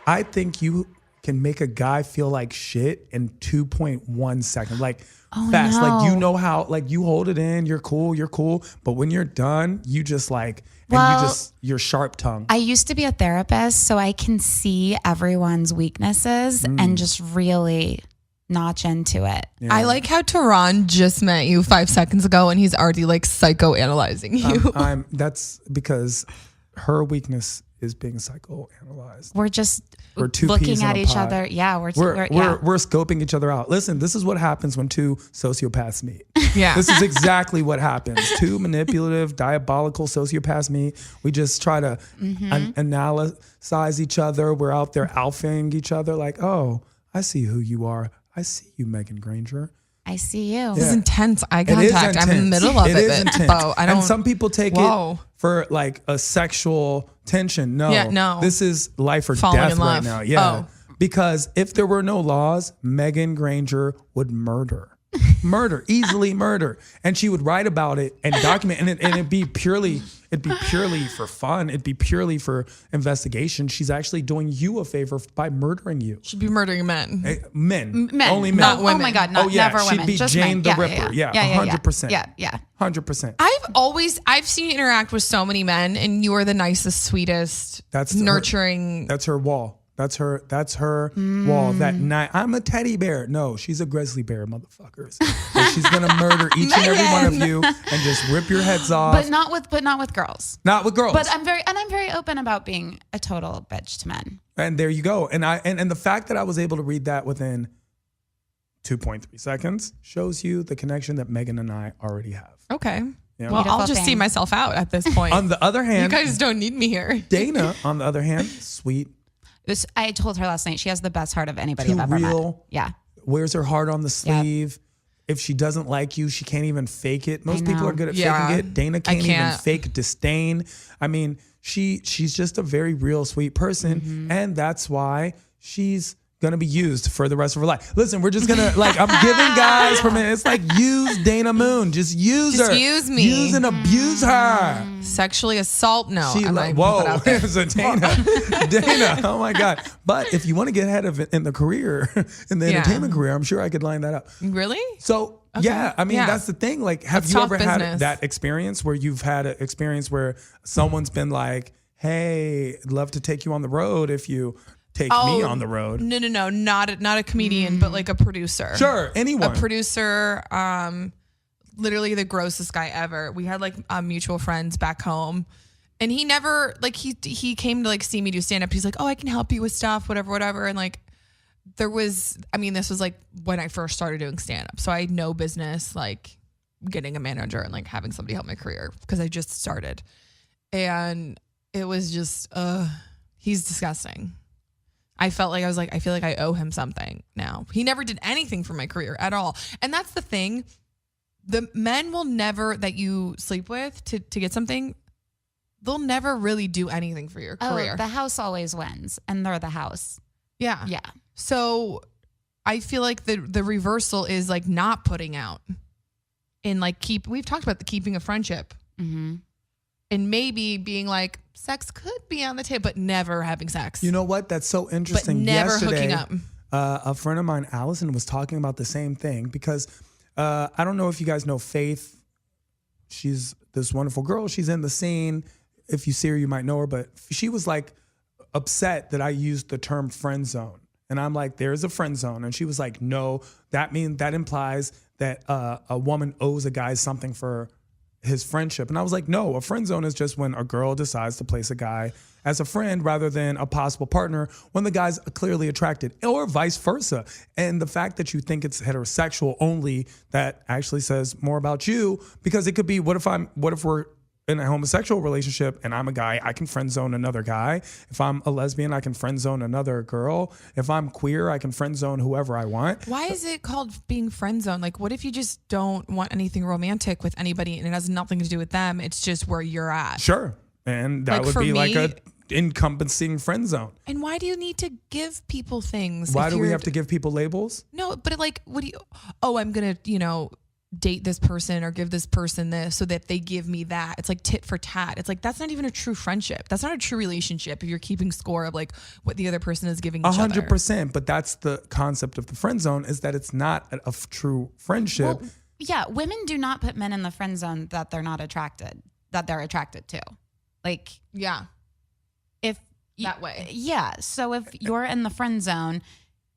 I think you can make a guy feel like shit in 2.1 seconds. Like fast. No. Like you know how like you hold it in, you're cool. But when you're done, you just like you're sharp tongue. I used to be a therapist, so I can see everyone's weaknesses and just really notch into it. Yeah. I like how Tehran just met you 5 seconds ago and he's already like psychoanalyzing you. That's because her weekness is being psychoanalyzed. We're just two looking peas in at a each pod. other. Yeah, we're scoping each other out. Listen, this is what happens when two sociopaths meet. Yeah. This is exactly what happens. Two manipulative, diabolical sociopaths meet. We just try to analyze each other. We're out there alphaing each other like, oh, I see who you are. I see you, Meagan Grainger. I see you. This is intense eye contact. I'm in the middle of it. It is intense. And some people take it for like a sexual tension. No. This is life or falling death in love. right now. Yeah. Because if there were no laws, Meagan Grainger would easily murder. And she would write about it and document and it'd be purely for fun. It'd be purely for investigation. She's actually doing you a favor by murdering you. She'd be murdering men. Men. Only men. Not women. Oh my God, never women. She'd be just Jane men. the Ripper. 100%. Yeah. 100%. I've seen you interact with so many men and you are the nicest, sweetest, nurturing. That's her wall. That's her wall. That night, I'm a teddy bear. No, she's a grizzly bear, motherfuckers. And she's gonna murder each and every one of you and just rip your heads off. But not with girls. Not with girls. But I'm very open about being a total bitch to men. And there you go. And the fact that I was able to read that within 2.3 seconds shows you the connection that Meagan and I already have. Okay. Yeah. Well, I'll just see myself out at this point. On the other hand, you guys don't need me here. Dana, on the other hand, sweet. I told her last night she has the best heart of anybody I've ever met. Yeah. Wears her heart on the sleeve. Yep. If she doesn't like you, she can't even fake it. Most people are good at faking it. Dana can't even fake disdain. I mean, she's just a very real, sweet person. And that's why she's gonna be used for the rest of her life. Listen, we're just gonna I'm giving guys permission. It's like use Dana Moon. Just use her. Use me. Use and abuse her. Sexually assault? No. Whoa. It's a Dana. Dana. Oh my God. But if you want to get ahead of it in the career, in the entertainment career, I'm sure I could line that up. Really? So yeah, I mean that's the thing. Like, have you ever had that experience where you've had an experience where someone's been like, "Hey, I'd love to take you on the road if you take me on the road." No, not a comedian, but like a producer. Sure, anyone. A producer, literally the grossest guy ever. We had like mutual friends back home, and he never he came to like see me do stand up. He's like, "Oh, I can help you with stuff, whatever." And like this was like when I first started doing stand up, so I had no business like getting a manager and like having somebody help my career because I just started, and it was just he's disgusting. I felt like I feel like I owe him something now. He never did anything for my career at all. And that's the thing. The men will never, that you sleep with to get something, they'll never really do anything for your career. The house always wins, and they're the house. Yeah. Yeah. So I feel like the reversal is like not putting out and like we've talked about the keeping a friendship. Mm-hmm. And maybe being like, sex could be on the table, but never having sex. You know what? That's so interesting. But never Yesterday, hooking up. A friend of mine, Allison, was talking about the same thing because I don't know if you guys know Faith. She's this wonderful girl. She's in the scene. If you see her, you might know her. But she was like upset that I used the term friend zone. And I'm like, there's a friend zone. And she was like, no, that implies that a woman owes a guy something for his friendship. And I was like, no, a friend zone is just when a girl decides to place a guy as a friend rather than a possible partner when the guy's clearly attracted, or vice versa. And the fact that you think it's heterosexual only, that actually says more about you, because it could be, what if we're in a homosexual relationship and I'm a guy, I can friend zone another guy. If I'm a lesbian, I can friend zone another girl. If I'm queer, I can friend zone whoever I want. Why is it called being friend zone? Like, what if you just don't want anything romantic with anybody and it has nothing to do with them? It's just where you're at. Sure. And that would be like a encompassing friend zone. And why do you need to give people things? Why do we have to give people labels? No, but like, what do you, I'm going to, date this person or give this person this so that they give me that. It's like tit for tat. It's like, that's not even a true friendship. That's not a true relationship if you're keeping score of like what the other person is giving each other. 100%. But that's the concept of the friend zone, is that it's not a true friendship. Well, yeah, women do not put men in the friend zone that they're attracted to. Like, Yeah. if That way. Yeah. So if you're in the friend zone,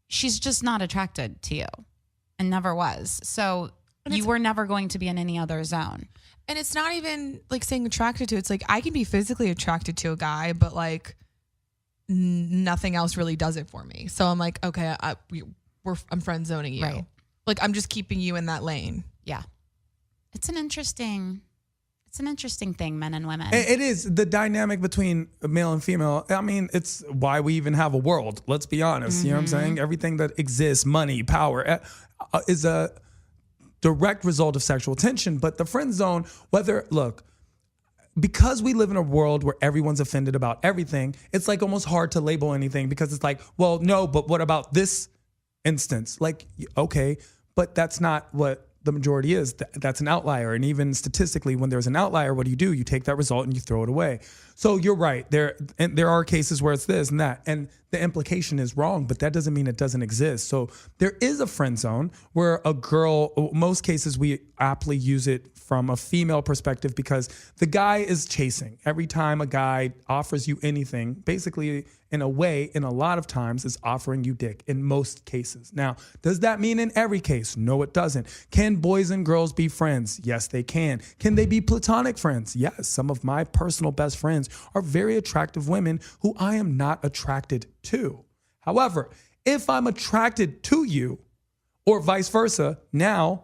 she's just not attracted to you and never was. So you were never going to be in any other zone. And it's not even like saying attracted to. It's like I can be physically attracted to a guy, but like nothing else really does it for me. So I'm like, okay, I'm friend zoning you. Right. Like I'm just keeping you in that lane. Yeah. It's an interesting thing, men and women. It is the dynamic between male and female. I mean, it's why we even have a world. Let's be honest. You know what I'm saying? Everything that exists, money, power, is a direct result of sexual tension. But the friend zone, because we live in a world where everyone's offended about everything, it's like almost hard to label anything, because it's like, well, no, but what about this instance? Like, okay, but that's not what the majority is. That's an outlier. And even statistically, when there's an outlier, what do? You take that result and you throw it away. So you're right. There are cases where it's this and that, and the implication is wrong, but that doesn't mean it doesn't exist. So there is a friend zone where a girl, most cases we aptly use it from a female perspective, because the guy is chasing. Every time a guy offers you anything, basically in a way, in a lot of times, is offering you dick in most cases. Now, does that mean in every case? No, it doesn't. Can boys and girls be friends? Yes, they can. Can they be platonic friends? Yes. Some of my personal best friends are very attractive women who I am not attracted to. However, if I'm attracted to you, or vice versa, now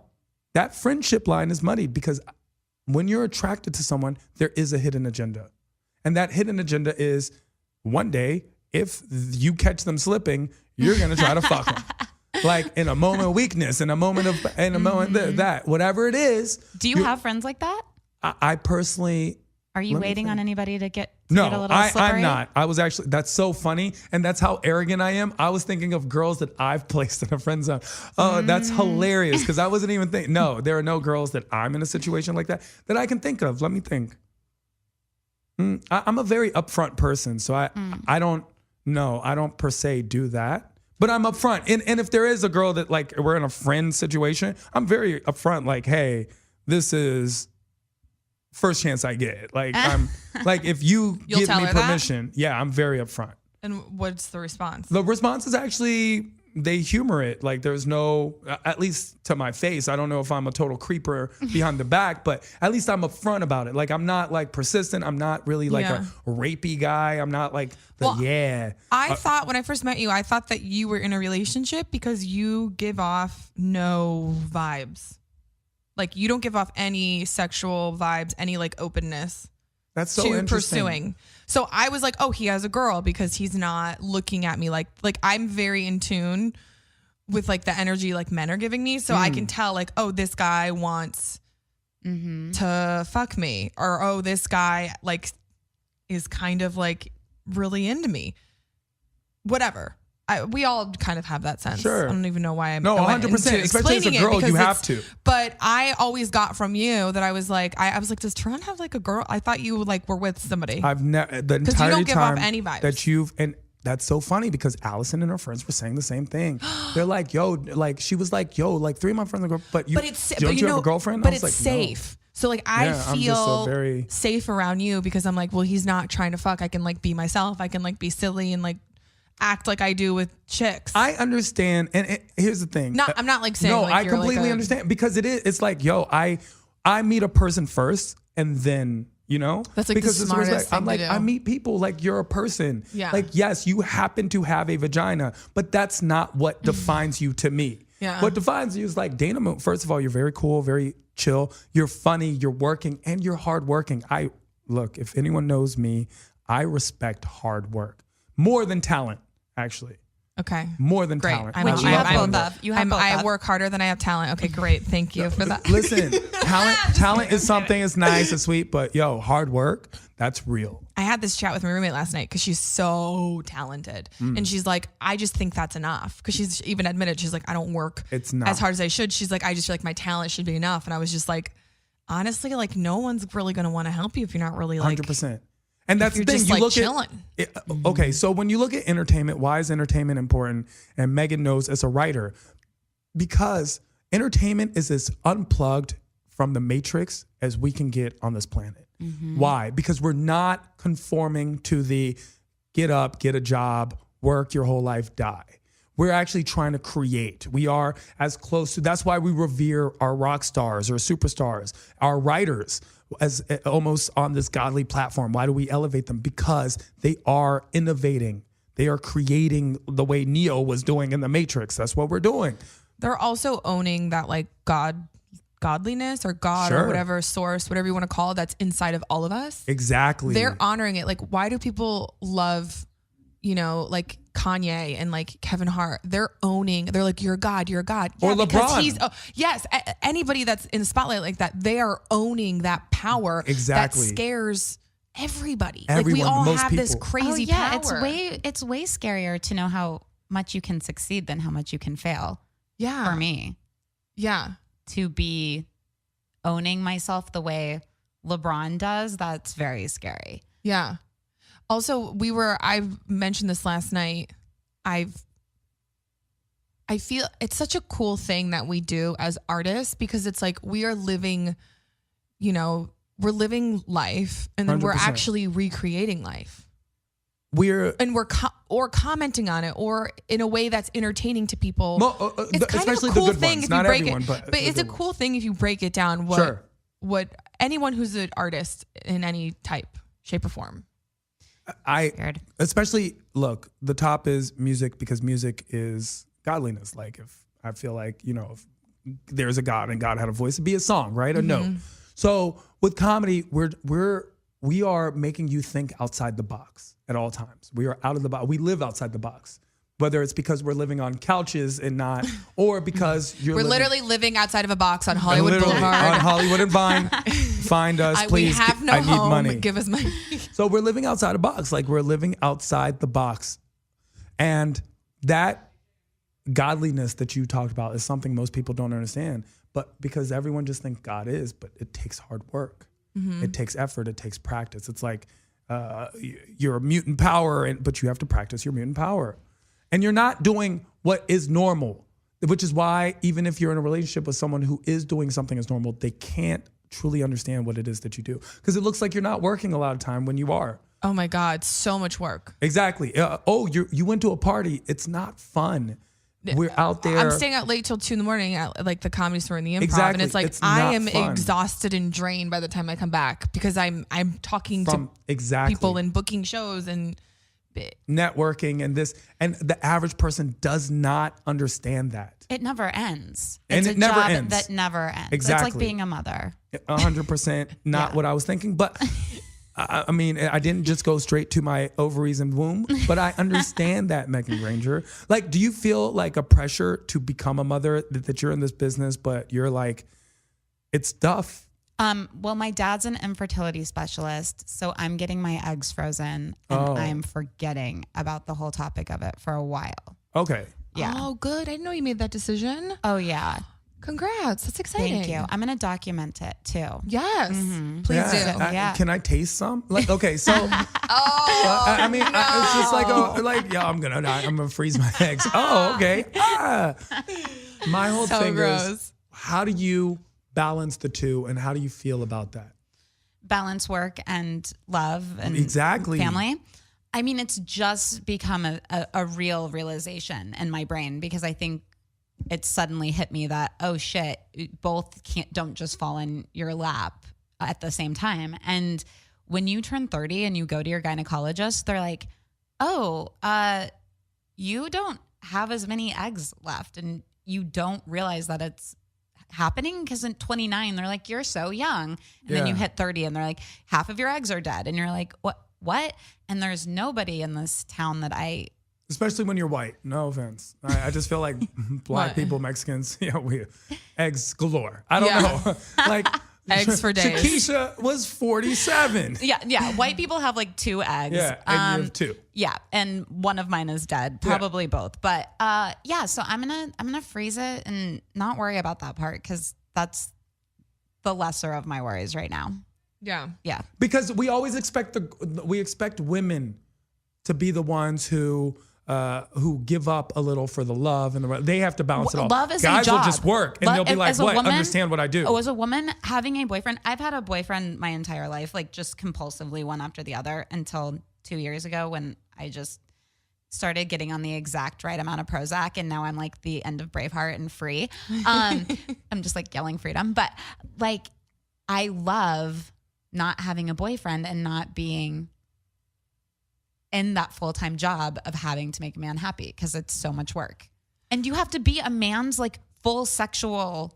that friendship line is muddied, because when you're attracted to someone, there is a hidden agenda. And that hidden agenda is, one day, if you catch them slipping, you're going to try to fuck them. Like in a moment of weakness, in a moment that, whatever it is. Do you have friends like that? I personally... Are you waiting on anybody to get a No, little slippery? I'm not. I was actually, that's so funny. And that's how arrogant I am. I was thinking of girls that I've placed in a friend zone. Oh, that's hilarious, because I wasn't even thinking. No, there are no girls that I'm in a situation like that I can think of. Let me think. I'm a very upfront person, so I don't per se do that. But I'm upfront. And if there is a girl that, like, we're in a friend situation, I'm very upfront, like, hey, this is first chance I get. Like, I'm like, if you give me permission, yeah, I'm very upfront. And what's the response? The response is actually, they humor it. Like, there's no, at least to my face, I don't know if I'm a total creeper behind the back, but at least I'm upfront about it. Like, I'm not like persistent. I'm not really like a rapey guy. I'm not like I thought when I first met you, I thought that you were in a relationship because you give off no vibes. Like, you don't give off any sexual vibes, any like openness. That's so to interesting. Pursuing. So I was like, oh, he has a girl, because he's not looking at me like I'm very in tune with like the energy like men are giving me. So I can tell like, oh, this guy wants to fuck me, or oh, this guy like is kind of like really into me. Whatever. We all kind of have that sense. Sure. I don't even know why I'm 100%. Especially as a girl, you have to. But I always got from you that I was like, does Teron have like a girl? I thought you like were with somebody. I've never, the because you entire don't give time off any vibes. that you've, and that's so funny, because Allison and her friends were saying the same thing. They're like, yo, like, she was like, yo, like 3 of my friends are girl, but you don't you have a girlfriend? But I was it's like, safe. No. So like I feel safe around you, because I'm like, well, he's not trying to fuck. I can like be myself. I can like be silly and like act like I do with chicks. I understand, and here's the thing. I'm not like saying. No, like I you're completely like understand, because it's like, yo, I meet a person first, and then, you know, that's like because the smartest thing I'm like, to do. I meet people like you're a person. Yeah. Like, yes, you happen to have a vagina, but that's not what defines you to me. Yeah. What defines you is like, Dana Moon, first of all, you're very cool, very chill. You're funny, you're working, and you're hardworking. Look, if anyone knows me, I respect hard work more than talent, actually. Okay. More than Great. talent. I Which know. you have I'm- both of. You have both I of. work harder than I have talent. Okay, great. Thank you for that. Listen, talent is something. It's nice and sweet, but yo, hard work, that's real. I had this chat with my roommate last night because she's so talented. And she's like, I just think that's enough. Because she's even admitted, she's like, I don't work It's not. as hard as I should. She's like, I just feel like my talent should be enough. And I was just like, honestly, like no one's really going to want to help you if you're not really like, 100%. And that's the you're thing. just You like look chilling. okay, so when you look at entertainment, why is entertainment important? And Meagan knows as a writer, because entertainment is as unplugged from the matrix as we can get on this planet. Why? Because we're not conforming to the get up, get a job, work your whole life, die. We're actually trying to create. We are as close to, that's why we revere our rock stars or superstars, our writers as almost on this godly platform. Why do we elevate them? Because they are innovating. They are creating the way Neo was doing in the Matrix. That's what we're doing. They're also owning that like godliness or God Sure. or whatever source, whatever you want to call it, that's inside of all of us. Exactly. They're honoring it. Like, why do people love, like Kanye and like Kevin Hart? They're owning. They're like, you're God, you're God. Or because LeBron. Yes, anybody that's in the spotlight like that, they are owning that power. Exactly. That scares everybody. Everyone, like we all most have this people. crazy yeah, power. it's way scarier to know how much you can succeed than how much you can fail. Yeah. For me, Yeah. to be owning myself the way LeBron does, that's very scary. Yeah. Also, I've mentioned this last night. I feel it's such a cool thing that we do as artists because it's like we are living, we're living life and then we're 100%. actually recreating life. We're We're or commenting on it or in a way that's entertaining to people. It's kind especially of a cool the good thing ones. if Not you break everyone, it. but But it's a cool thing if you break it down. What anyone who's an artist in any type, shape, or form. Scared. Especially look, the top is music because music is godliness. Like if I feel like, if there's a God and God had a voice, it'd be a song, right? A note. So with comedy, we are making you think outside the box at all times. We are out of the box. We live outside the box. Whether it's because we're living on couches and not, or because We're literally living outside of a box on and Hollywood literally Boulevard. on Hollywood and Vine. Find us, please. We have no I need home. money. Give us money. So we're living outside a box. Like we're living outside the box. And that godliness that you talked about is something most people don't understand. But because everyone just thinks God is, but it takes hard work. It takes effort. It takes practice. It's like you're a mutant power, but you have to practice your mutant power. And you're not doing what is normal, which is why even if you're in a relationship with someone who is doing something as normal, they can't truly understand what it is that you do. Because it looks like you're not working a lot of time when you are. Oh my God, so much work. Exactly. You went to a party. It's not fun. We're out there. I'm staying out late till 2 a.m. at like the Comedy Store in the Improv, Exactly. and it's like It's I not am fun. exhausted and drained by the time I come back because I'm talking to exactly people and booking shows and networking and this, and the average person does not understand that. It never ends. And It's it a never job ends. that never ends. It's Exactly. like being a mother. 100% not Yeah. what I was thinking, but I mean, I didn't just go straight to my ovaries and womb, but I understand that, Meagan Grainger. Like, do you feel like a pressure to become a mother that you're in this business, but you're like, it's tough? Well, my dad's an infertility specialist, so I'm getting my eggs frozen and I'm forgetting about the whole topic of it for a while. Okay. Yeah. Oh, good. I didn't know you made that decision. Oh, yeah. Congrats. That's exciting. Thank you. I'm going to document it too. Yes. Please do. Yeah. Can I taste some? Like, okay, so Oh, I mean, it's just like, I'm gonna freeze my eggs. Oh, okay. My whole So thing gross. is, how do you balance the two, and how do you feel about that? Balance work and love and Exactly. family. I mean, it's just become a real realization in my brain because I think it suddenly hit me that, oh shit, both don't just fall in your lap at the same time. And when you turn 30 and you go to your gynecologist, they're like, oh, you don't have as many eggs left. And you don't realize that it's happening because in 29, they're like, you're so young. And then you hit 30 and they're like, half of your eggs are dead. And you're like, what? And there's nobody in this town that I Especially when you're white. No offense. I just feel like black What? people, Mexicans, we eggs galore. I don't know. Like Eggs for days. Shakisha was 47. Yeah. White people have like 2 eggs. Yeah, and you have 2. Yeah, and one of mine is dead. Probably both. But so I'm gonna freeze it and not worry about that part because that's the lesser of my worries right now. Yeah. Yeah. Because we always expect women to be the ones who give up a little for the love and they have to balance it all. Love is Guys a job. will just work and they'll be like, as a "What? woman- Understand what I do?" Oh, as a woman having a boyfriend, I've had a boyfriend my entire life, like just compulsively one after the other until 2 years ago when I just started getting on the exact right amount of Prozac, and now I'm like the end of Braveheart and free. I'm just like yelling freedom, but like I love not having a boyfriend and not being in that full-time job of having to make a man happy because it's so much work. And you have to be a man's like full sexual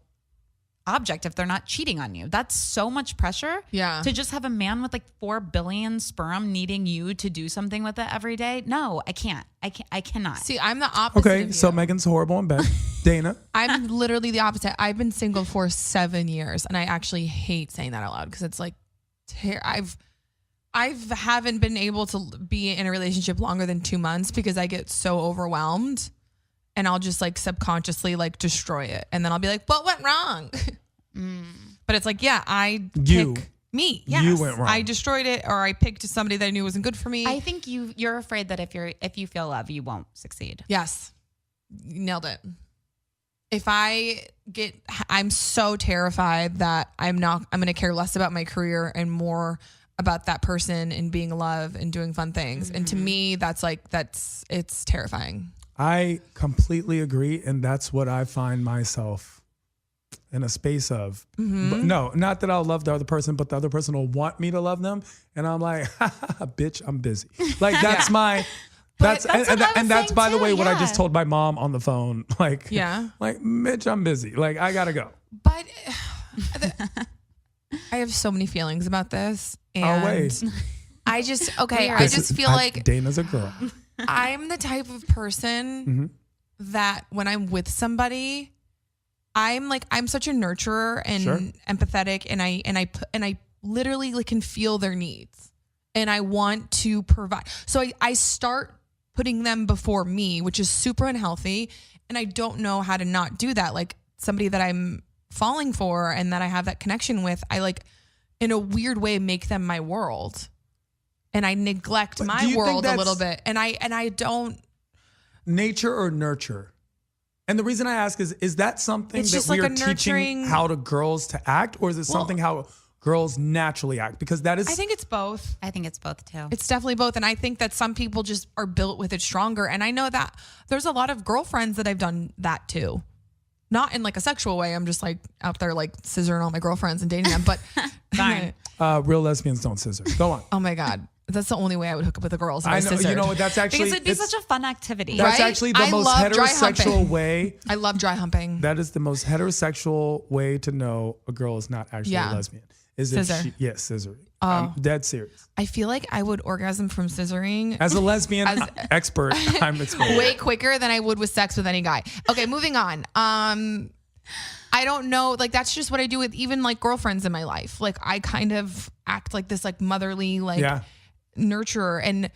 object if they're not cheating on you. That's so much pressure. Yeah. To just have a man with like 4 billion sperm needing you to do something with it every day. No, I can't. I cannot. See, I'm the opposite. Okay, of so you. Megan's horrible in bed. Dana. I'm literally the opposite. I've been single for 7 years, and I actually hate saying that out loud because it's like, I haven't been able to be in a relationship longer than 2 months because I get so overwhelmed, and I'll just like subconsciously like destroy it, and then I'll be like, "What went wrong?" But it's like, yeah, You. pick me. Yes. You went wrong. I destroyed it, or I picked somebody that I knew wasn't good for me. I think you're afraid that if you feel love, you won't succeed. Yes. Nailed it. I'm so terrified that I'm going to care less about my career and more about that person and being in love and doing fun things. And to me, it's terrifying. I completely agree. And that's what I find myself in a space of. But no, not that I'll love the other person, but the other person will want me to love them. And I'm like, bitch, I'm busy. Like that's my... That's what I was and that's saying by the too, way what I yeah. just told my mom on the phone. Like, Yeah. like Mitch, I'm busy. Like I gotta go. But I have so many feelings about this. And Always. I just, okay, I This just feel like Dana's a girl. I'm the type of person that when I'm with somebody, I'm such a nurturer and Sure. empathetic, and I literally like can feel their needs, and I want to provide. So I start putting them before me, which is super unhealthy, and I don't know how to not do that. Like somebody that I'm falling for and that I have that connection with, I like in a weird way make them my world. And I neglect But do my you think world a that's- little bit. And I don't. Nature or nurture? And the reason I ask is that something It's that just we like are a teaching nurturing- how to girls to act, or is it something how girls naturally act? Because that is I think it's both. I think it's both too. It's definitely both. And I think that some people just are built with it stronger. And I know that there's a lot of girlfriends that I've done that too. Not in like a sexual way. I'm just like out there like scissoring all my girlfriends and dating them. But Fine. real lesbians don't scissor. Go on. oh my God. That's the only way I would hook up with the girls. If I I know. scissored. You know what? That's actually because it'd be it's- such a fun activity. That's Right? actually the I most love dry heterosexual humping. way. I love dry humping. That is the most heterosexual way to know a girl is not actually Yeah. a lesbian. Is if Scissor. she, yes, scissor. I'm dead serious. I feel like I would orgasm from scissoring As a lesbian expert, I'm experienced. way quicker than I would with sex with any guy. Okay, moving on. I don't know. Like that's just what I do with even like girlfriends in my life. Like I kind of act like this like motherly like Yeah. nurturer, and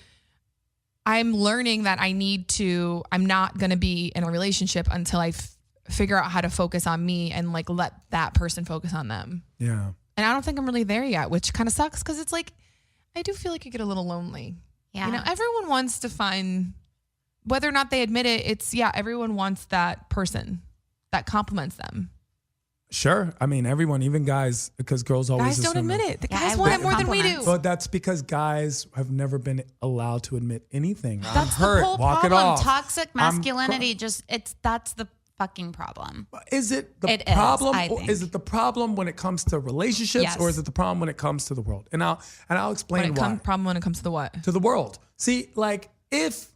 I'm learning that I'm not going to be in a relationship until I figure out how to focus on me and like let that person focus on them. Yeah. And I don't think I'm really there yet, which kind of sucks because it's like I do feel like I get a little lonely. Yeah. You know, everyone wants to find, whether or not they admit it, everyone wants that person that compliments them. Sure. I mean, everyone, even guys, because girls always Guys don't assume admit that. it. The Yeah, guys I want love it more than we do. compliments. But that's because guys have never been allowed to admit anything. I'm That's hurt. the whole Walk problem. it off. Toxic I'm masculinity. That's the fucking problem. Is it the It is, problem? I Or think. is it the problem when it comes to relationships, Yes. or is it the problem when it comes to the world? And I'll explain why. Problem when it comes to the what? To the world. See, like if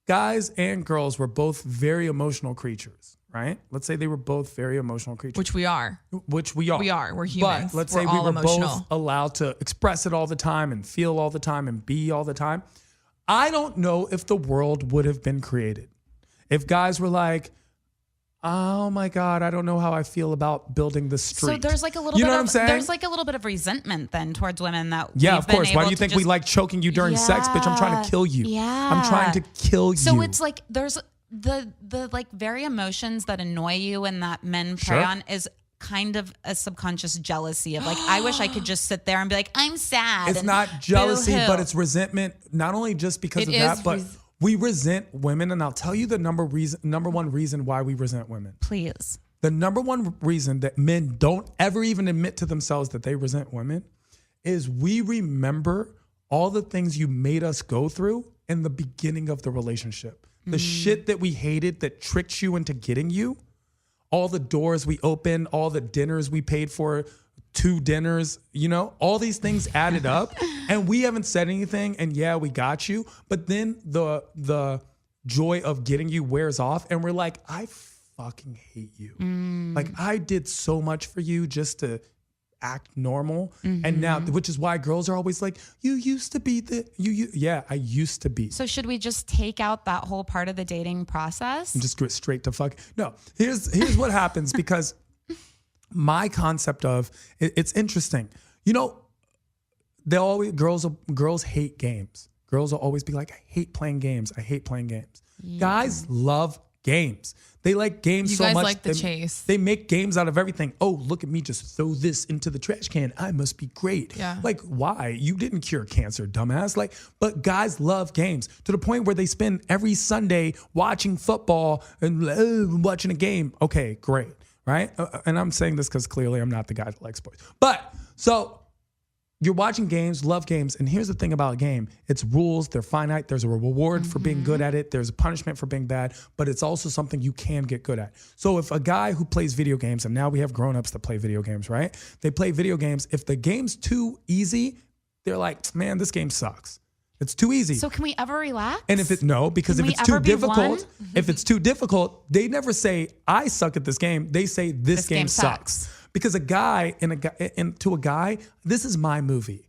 guys and girls were both very emotional creatures, right? Let's say they were both very emotional creatures, Which we are. which we are. We are. We're humans. But let's We're say we all were emotional. both allowed to express it all the time and feel all the time and be all the time. I don't know if the world would have been created if guys were like, oh my God, I don't know how I feel about building the street. So there's like a little you know bit what I'm saying? There's like a little bit of resentment then towards women that yeah, we've of course. been Why able do you to think we just- like choking you during sex, bitch? I'm trying to kill you. Yeah. I'm trying to kill you. So it's like there's the like very emotions that annoy you and that men prey Sure. on is kind of a subconscious jealousy of like, I wish I could just sit there and be like, I'm sad. It's and not jealousy, boo-hoo. but it's resentment. Not only just because It of is that, but we resent women. And I'll tell you the number one reason why we resent women. Please. The number one reason that men don't ever even admit to themselves that they resent women is we remember all the things you made us go through in the beginning of the relationship. The shit that we hated that tricked you into getting you, all the doors we opened, all the dinners we paid for, 2 dinners, all these things added up and we haven't said anything. And yeah, we got you. But then the joy of getting you wears off and we're like, I fucking hate you. Like I did so much for you just to act normal. And now, which is why girls are always like, you used to be yeah, I used to be. So should we just take out that whole part of the dating process? And just go straight to fuck. No, here's what happens because my concept of it's interesting. Girls hate games. Girls will always be like, I hate playing games. I hate playing games. Yeah. Guys love games. They like games so much. You guys like the chase. They make games out of everything. Oh, look at me just throw this into the trash can. I must be great. Yeah. Like, why? You didn't cure cancer, dumbass. Like, but guys love games to the point where they spend every Sunday watching football and watching a game. Okay, great. Right? And I'm saying this because clearly I'm not the guy that likes sports. But so you're watching games, love games, and here's the thing about a game. It's rules, they're finite, there's a reward for being good at it, there's a punishment for being bad, but it's also something you can get good at. So if a guy who plays video games, and now we have grown-ups that play video games, right? They play video games. If the game's too easy, they're like, man, this game sucks. It's too easy. So can we ever relax? And because Can if we it's too ever be difficult, one? if it's too difficult, they never say, I suck at this game. They say, this game sucks. Because to a guy, this is my movie.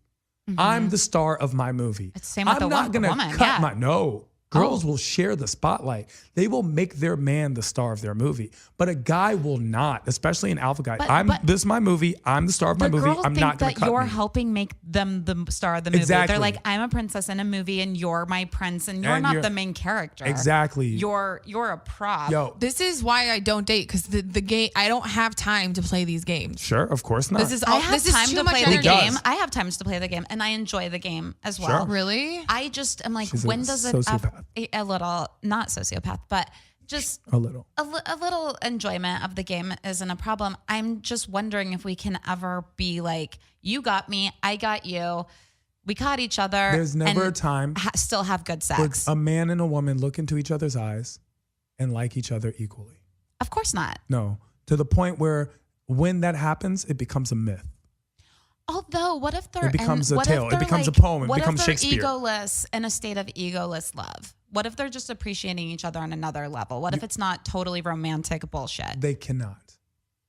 I'm the star of my movie. It's the same with I'm a not going woman, to cut yeah. no. Girls will share the spotlight. They will make their man the star of their movie. But a guy will not, especially an alpha guy. This is my movie. I'm the star of my the movie. girls I'm think not going that to cut you're me. helping make them the star of the movie. Exactly. They're like, I'm a princess in a movie and you're my prince and you're And not you're- the main character. Exactly. You're a prop. Yo, This is why I don't date because the game. I don't have time to play these games. sure, of course not. This is I have this is time too to much play the energy. game. does? I have times to play the game and I enjoy the game as well. Sure. Really? I just am like, She's a when does it sociopath. a little, not sociopath, but just a little. a little enjoyment of the game isn't a problem. I'm just wondering if we can ever be like, you got me, I got you, we caught each other. There's never and a time still have good where sex. a man and a woman look into each other's eyes and like each other equally. Of course not. No, to the point where when that happens, it becomes a myth. Although, what if they're It becomes a what tale. if It they're becomes a like- poem. It what becomes if they're Shakespeare. egoless in a state of egoless love? What if they're just appreciating each other on another level? What if it's not totally romantic bullshit? They cannot.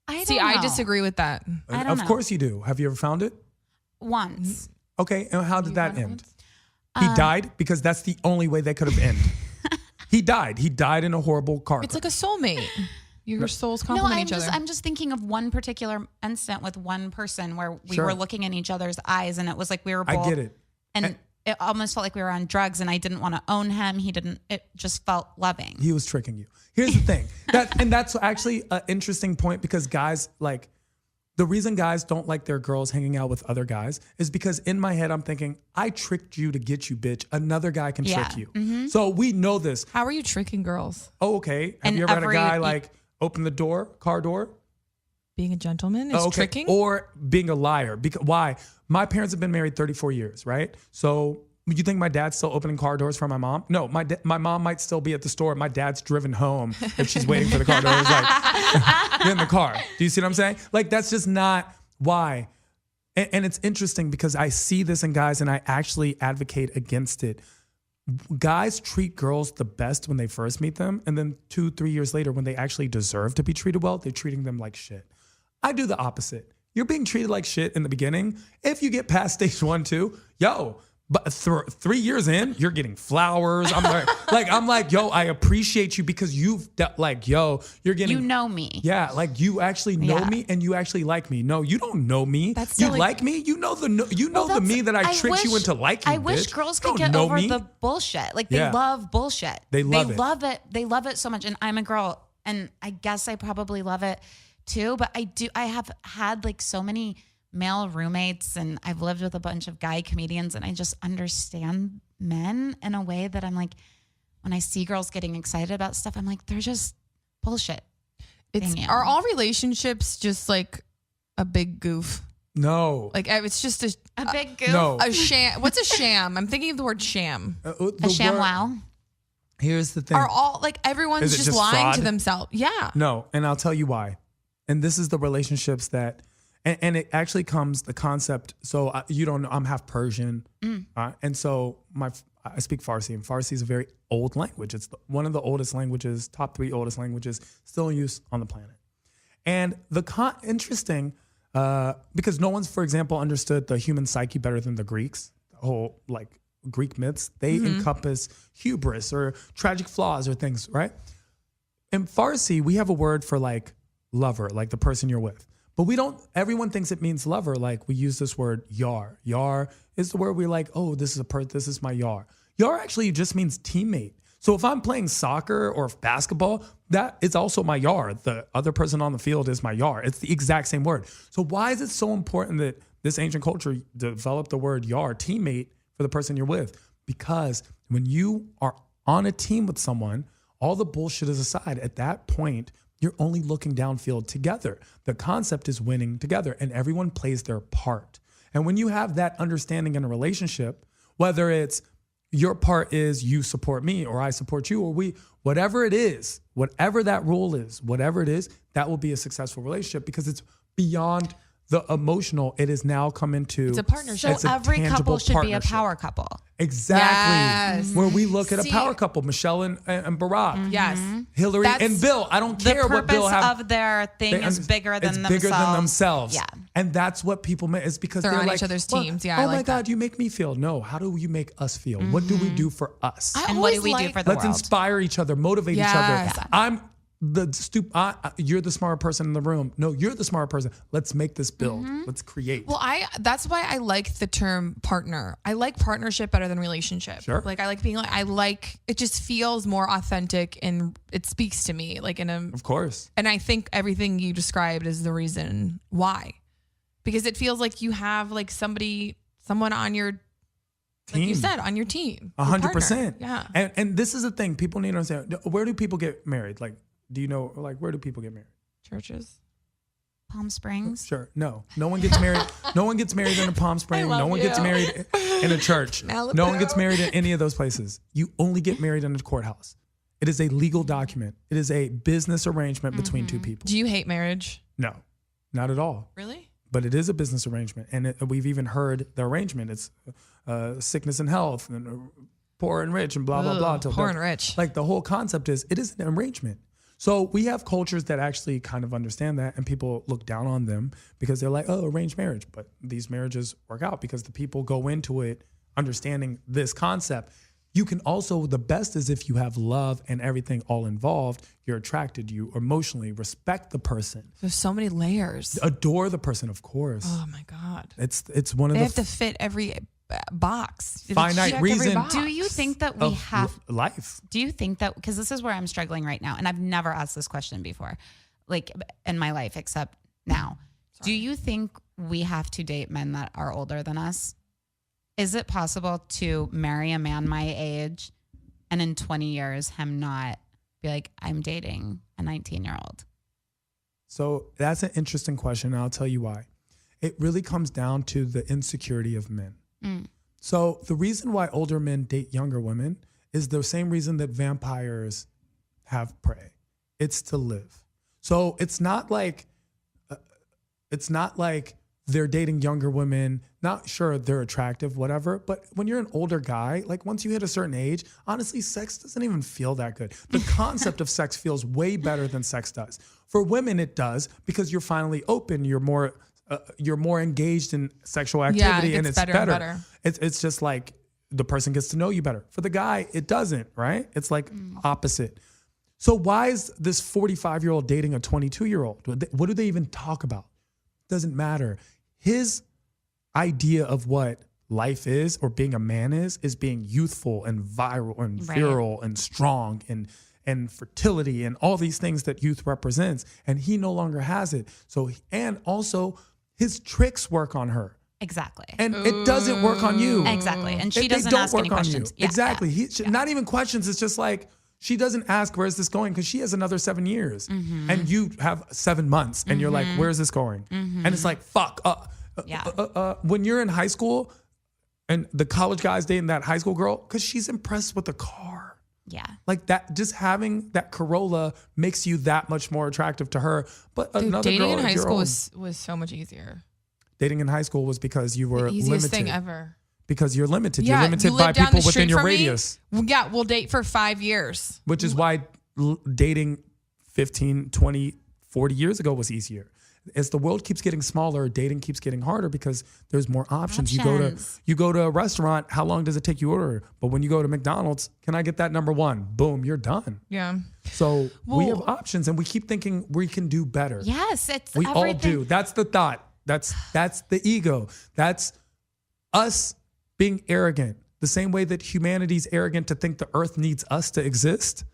I See, don't I know. disagree with that. I don't Of know. course you do. Have you ever found it? Once. Okay, and how did that end? Um, He died because that's the only way they could have ended. He died. He died in a horrible car It's crash. like a soulmate. Your souls No, complement each other. I'm just thinking of one particular instant with one person where we Sure. were looking in each other's eyes and it was like we were both. I get it. And it almost felt like we were on drugs and I didn't want to own him. It just felt loving. He was tricking you. Here's the thing. That's actually an interesting point because guys, like, the reason guys don't like their girls hanging out with other guys is because in my head, I'm thinking, I tricked you to get you, bitch. Another guy can Yeah. trick you. So we know this. How are you tricking girls? Oh, okay. Have And you ever had a every- guy like open the door, car door? Being a gentleman is Oh, okay. tricking? Or being a liar. Because why? My parents have been married 34 years, right? So you think my dad's still opening car doors for my mom? No, my mom might still be at the store. My dad's driven home if she's waiting for the car doors. Like, get in the car. Do you see what I'm saying? Like, that's just not why. And it's interesting because I see this in guys and I actually advocate against it. Guys treat girls the best when they first meet them. And then 2-3 years later, when they actually deserve to be treated well, they're treating them like shit. I do the opposite. You're being treated like shit in the beginning. If you get past stage 1, 2, But 3 years in, you're getting flowers. I'm like, yo, I appreciate you because you're getting. You know me. Yeah, like you actually know Yeah. me and you actually like me. No, you don't know me. That's You still, like me. You know the me that I tricked you into liking. I wish bitch. girls You could don't get know over me. the bullshit. Like they Yeah. love bullshit. They love it. They love it so much. And I'm a girl, and I guess I probably love it too. But I have had like so many male roommates, and I've lived with a bunch of guy comedians, and I just understand men in a way that I'm like, when I see girls getting excited about stuff, I'm like, they're just bullshit. Are all relationships just like a big goof? No. Like it's just a big goof. No. a sham. What's a sham? I'm thinking of the word sham. A sham wow. Here's the thing. Are all like everyone's Is it just just lying fraud? to themselves? Yeah. No, and I'll tell you why. And this is the relationships that, and it actually comes the concept. So you don't know, I'm half Persian, and so I speak Farsi, and Farsi is a very old language. It's one of the oldest languages, top 3 oldest languages still in use on the planet. And interesting, because no one's, for example, understood the human psyche better than the Greeks. The whole like Greek myths, they encompass hubris or tragic flaws or things, right? In Farsi, we have a word for like lover, like the person you're with. But we don't, everyone thinks it means lover. Like we use this word yar. Yar is the word we're like, oh, this is my yar. Yar actually just means teammate. So if I'm playing soccer or basketball, that is also my yar. The other person on the field is my yar. It's the exact same word. So why is it so important that this ancient culture developed the word yar, teammate, for the person you're with? Because when you are on a team with someone, all the bullshit is aside. At that point, you're only looking downfield together. The concept is winning together, and everyone plays their part. And when you have that understanding in a relationship, whether it's your part is you support me or I support you or whatever it is, whatever that rule is, whatever it is, that will be a successful relationship because it's beyond the emotional. It has now come into It's a partnership. So every couple should be a power couple. Exactly. Yes. Where we look at See- a power couple, Michelle and Barack. Yes. Hillary That's- and Bill. I don't The care what Bill purpose have. of their thing is bigger than it's themselves. bigger than themselves. Yeah. And that's what people meant. It's because They're they're on like, each other's well, teams. Yeah, oh I my like God, that. you make me feel. No, how do you make us feel? What do we do for us? And what do we do for the Let's world? inspire each other, motivate each Yes. other. You're the smarter person in the room. No, you're the smarter person. Let's make this build. Let's create. Well, that's why I like the term partner. I like partnership better than relationship. Sure. Like I like being like it just feels more authentic and it speaks to me like Of course. and I think everything you described is the reason why. Because it feels like you have like someone on your like you Team. said, on your team. 100%. Yeah. And this is the thing. People need to understand. Where do people get married? Like, do you know, like, where do people get married? Churches. Palm Springs. Sure. No one gets married. No one gets married in a Palm Spring. love No one gets you. married in a church. Malibu. No one gets married in any of those places. You only get married in a courthouse. It is a legal document. It is a business arrangement between two people. Do you hate marriage? No, not at all. Really? But it is a business arrangement. And we've even heard the arrangement. It's sickness and health and poor and rich and blah, blah, blah. till Poor death. and rich. Like the whole concept is it is an arrangement. So we have cultures that actually kind of understand that and people look down on them because they're like, oh, arranged marriage. But these marriages work out because the people go into it understanding this concept. You can also, the best is if you have love and everything all involved, you're attracted, you emotionally respect the person, There's so many layers. adore the person, of course. Oh my God. It's one of They the have to fit every box. You have to Finite check every reason. box. Do you think that we of have life. Do you think that, because this is where I'm struggling right now, and I've never asked this question before, like in my life, except now. Do you think we have to date men that are older than us? Is it possible to marry a man my age and in 20 years him not be like, I'm dating a 19-year-old? So that's an interesting question, and I'll tell you why. It really comes down to the insecurity of men. So the reason why older men date younger women is the same reason that vampires have prey. It's to live. So it's not like they're dating younger women. Not sure they're attractive, whatever. But when you're an older guy, like once you hit a certain age, honestly, sex doesn't even feel that good. The concept of sex feels way better than sex does. For women, it does because you're finally open. You're more engaged in sexual activity, it and gets it's better and better. It's just like the person gets to know you better. For the guy, it doesn't, right? It's like opposite. So why is this 45-year-old dating a 22-year-old? What do they even talk about? Doesn't matter. His idea of what life is or being a man is being youthful and viral and virile and strong and fertility and all these things that youth represents. And he no longer has it. So, and also his tricks work on her. Exactly. And it doesn't work on you. Exactly. And she They doesn't don't ask work any on you. questions. Yeah, Exactly. Not even questions. It's just like, she doesn't ask, where's this going? Because she has another 7 years. And you have 7 months. And you're like, where's this going? And it's like, fuck. When you're in high school and the college guy's dating that high school girl, because she's impressed with the car. Yeah. Like that, just having that Corolla makes you that much more attractive to her. But another dating girl in high your school own- was so much easier. Dating in high school was because you were The easiest limited. thing ever. Because you're limited. Yeah, You're limited you live by down people the within street your from me? radius. Yeah, we'll date for 5 years. Which is why dating 15, 20, 40 years ago was easier. As the world keeps getting smaller, dating keeps getting harder because there's more options. You go to a restaurant, how long does it take you to order? But when you go to McDonald's, can I get that number one? Boom, you're done. Yeah. So we have options and we keep thinking we can do better. Yes, it's We everything. all do. That's the thought. That's the ego. That's us being arrogant. The same way that humanity's arrogant to think the earth needs us to exist.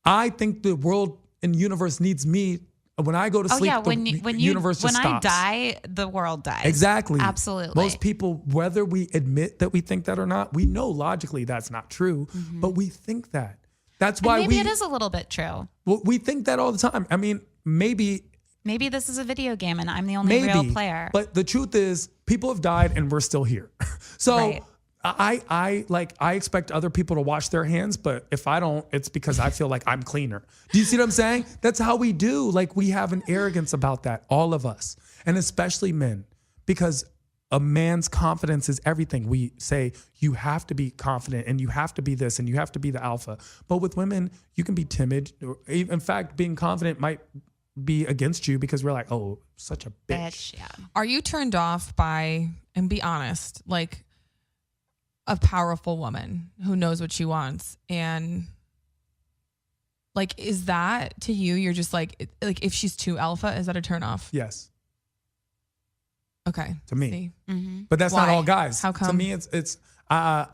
I think the world and universe needs me. When I go to sleep, when universe just stops. I die, the world dies. Exactly. Absolutely. Most people, whether we admit that we think that or not, we know logically that's not true, but we think that. That's why maybe it is a little bit true. we think that all the time. I mean, maybe this is a video game and I'm the only real player. But the truth is, people have died and we're still here. So Right. I expect other people to wash their hands, but if I don't, it's because I feel like I'm cleaner. Do you see what I'm saying? That's how we do. Like we have an arrogance about that, all of us, and especially men, because a man's confidence is everything. We say you have to be confident and you have to be this and you have to be the alpha. But with women, you can be timid. In fact, being confident might be against you because we're like, oh, such a bitch. Yeah. Are you turned off by, and be honest, like a powerful woman who knows what she wants? And like, is that to you, you're just like if she's too alpha, is that a turn off? Yes. Okay. To me. See? But that's not Why? all guys. How come? To me, it's I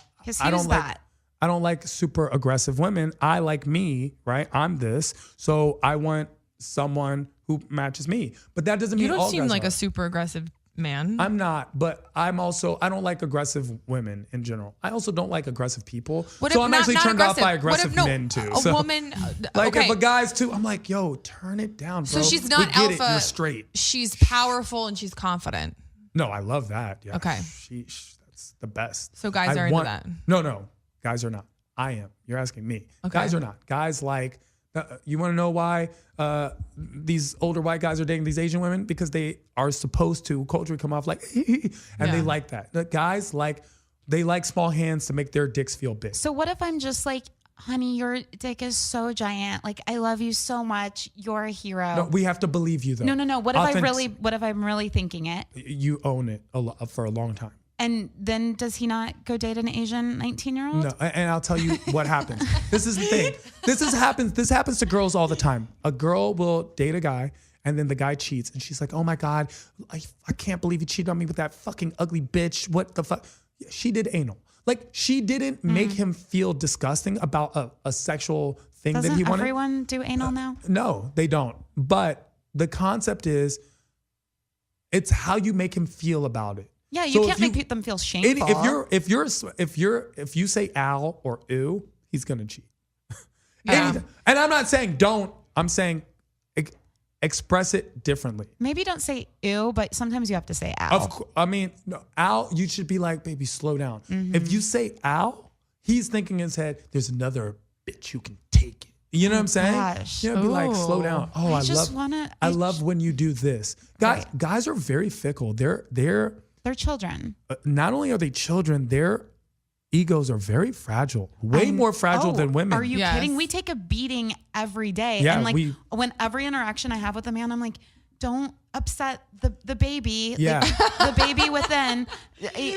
don't like super aggressive women. I like me, right? I'm this. So I want someone who matches me. But that doesn't You mean don't all seem guys like are. a super aggressive man. I'm not, but I don't like aggressive women in general. I also don't like aggressive people. What So if I'm not- actually not turned off by aggressive? aggressive What if, men too. A So, woman, like okay. if a guy's too, I'm like, yo, turn it down, bro. So she's not We get alpha. It. You're straight. She's powerful and she's confident. No, I love that. Yeah. Okay. That's the best. So guys are into that. No, guys are not. I am. You're asking me. Okay. Guys are not. Guys like, you want to know why these older white guys are dating these Asian women? Because they are supposed to culturally come off like, and they like that. The guys they like small hands to make their dicks feel big. So what if I'm just like, honey, your dick is so giant. Like, I love you so much. You're a hero. No, we have to believe you though. No. What if I'm really thinking it? You own it for a long time. And then does he not go date an Asian 19-year-old? No, and I'll tell you what happens. This is the thing. This happens to girls all the time. A girl will date a guy and then the guy cheats and she's like, oh my God, I can't believe he cheated on me with that fucking ugly bitch. What the fuck? She did anal. Like she didn't make him feel disgusting about a sexual thing that he wanted. Doesn't everyone do anal now? No, they don't. But the concept is it's how you make him feel about it. Yeah, you So can't if make them feel shameful. If you say ow or ew, he's gonna cheat. Yeah. And I'm not saying don't. I'm saying express it differently. Maybe don't say ew, but sometimes you have to say ow. I mean, no, ow. You should be like, baby, slow down. If you say ow, he's thinking in his head, there's another bitch who can take it. You know what I'm saying? Gosh. You know, be like, slow down. Oh, I love when you do this. Guys are very fickle. They're children. Not only are they children, their egos are very fragile, way more fragile than women. Are you Yes. kidding? We take a beating every day. Yeah, and like when every interaction I have with a man, I'm like, don't upset the baby. Yeah. Like, the baby within.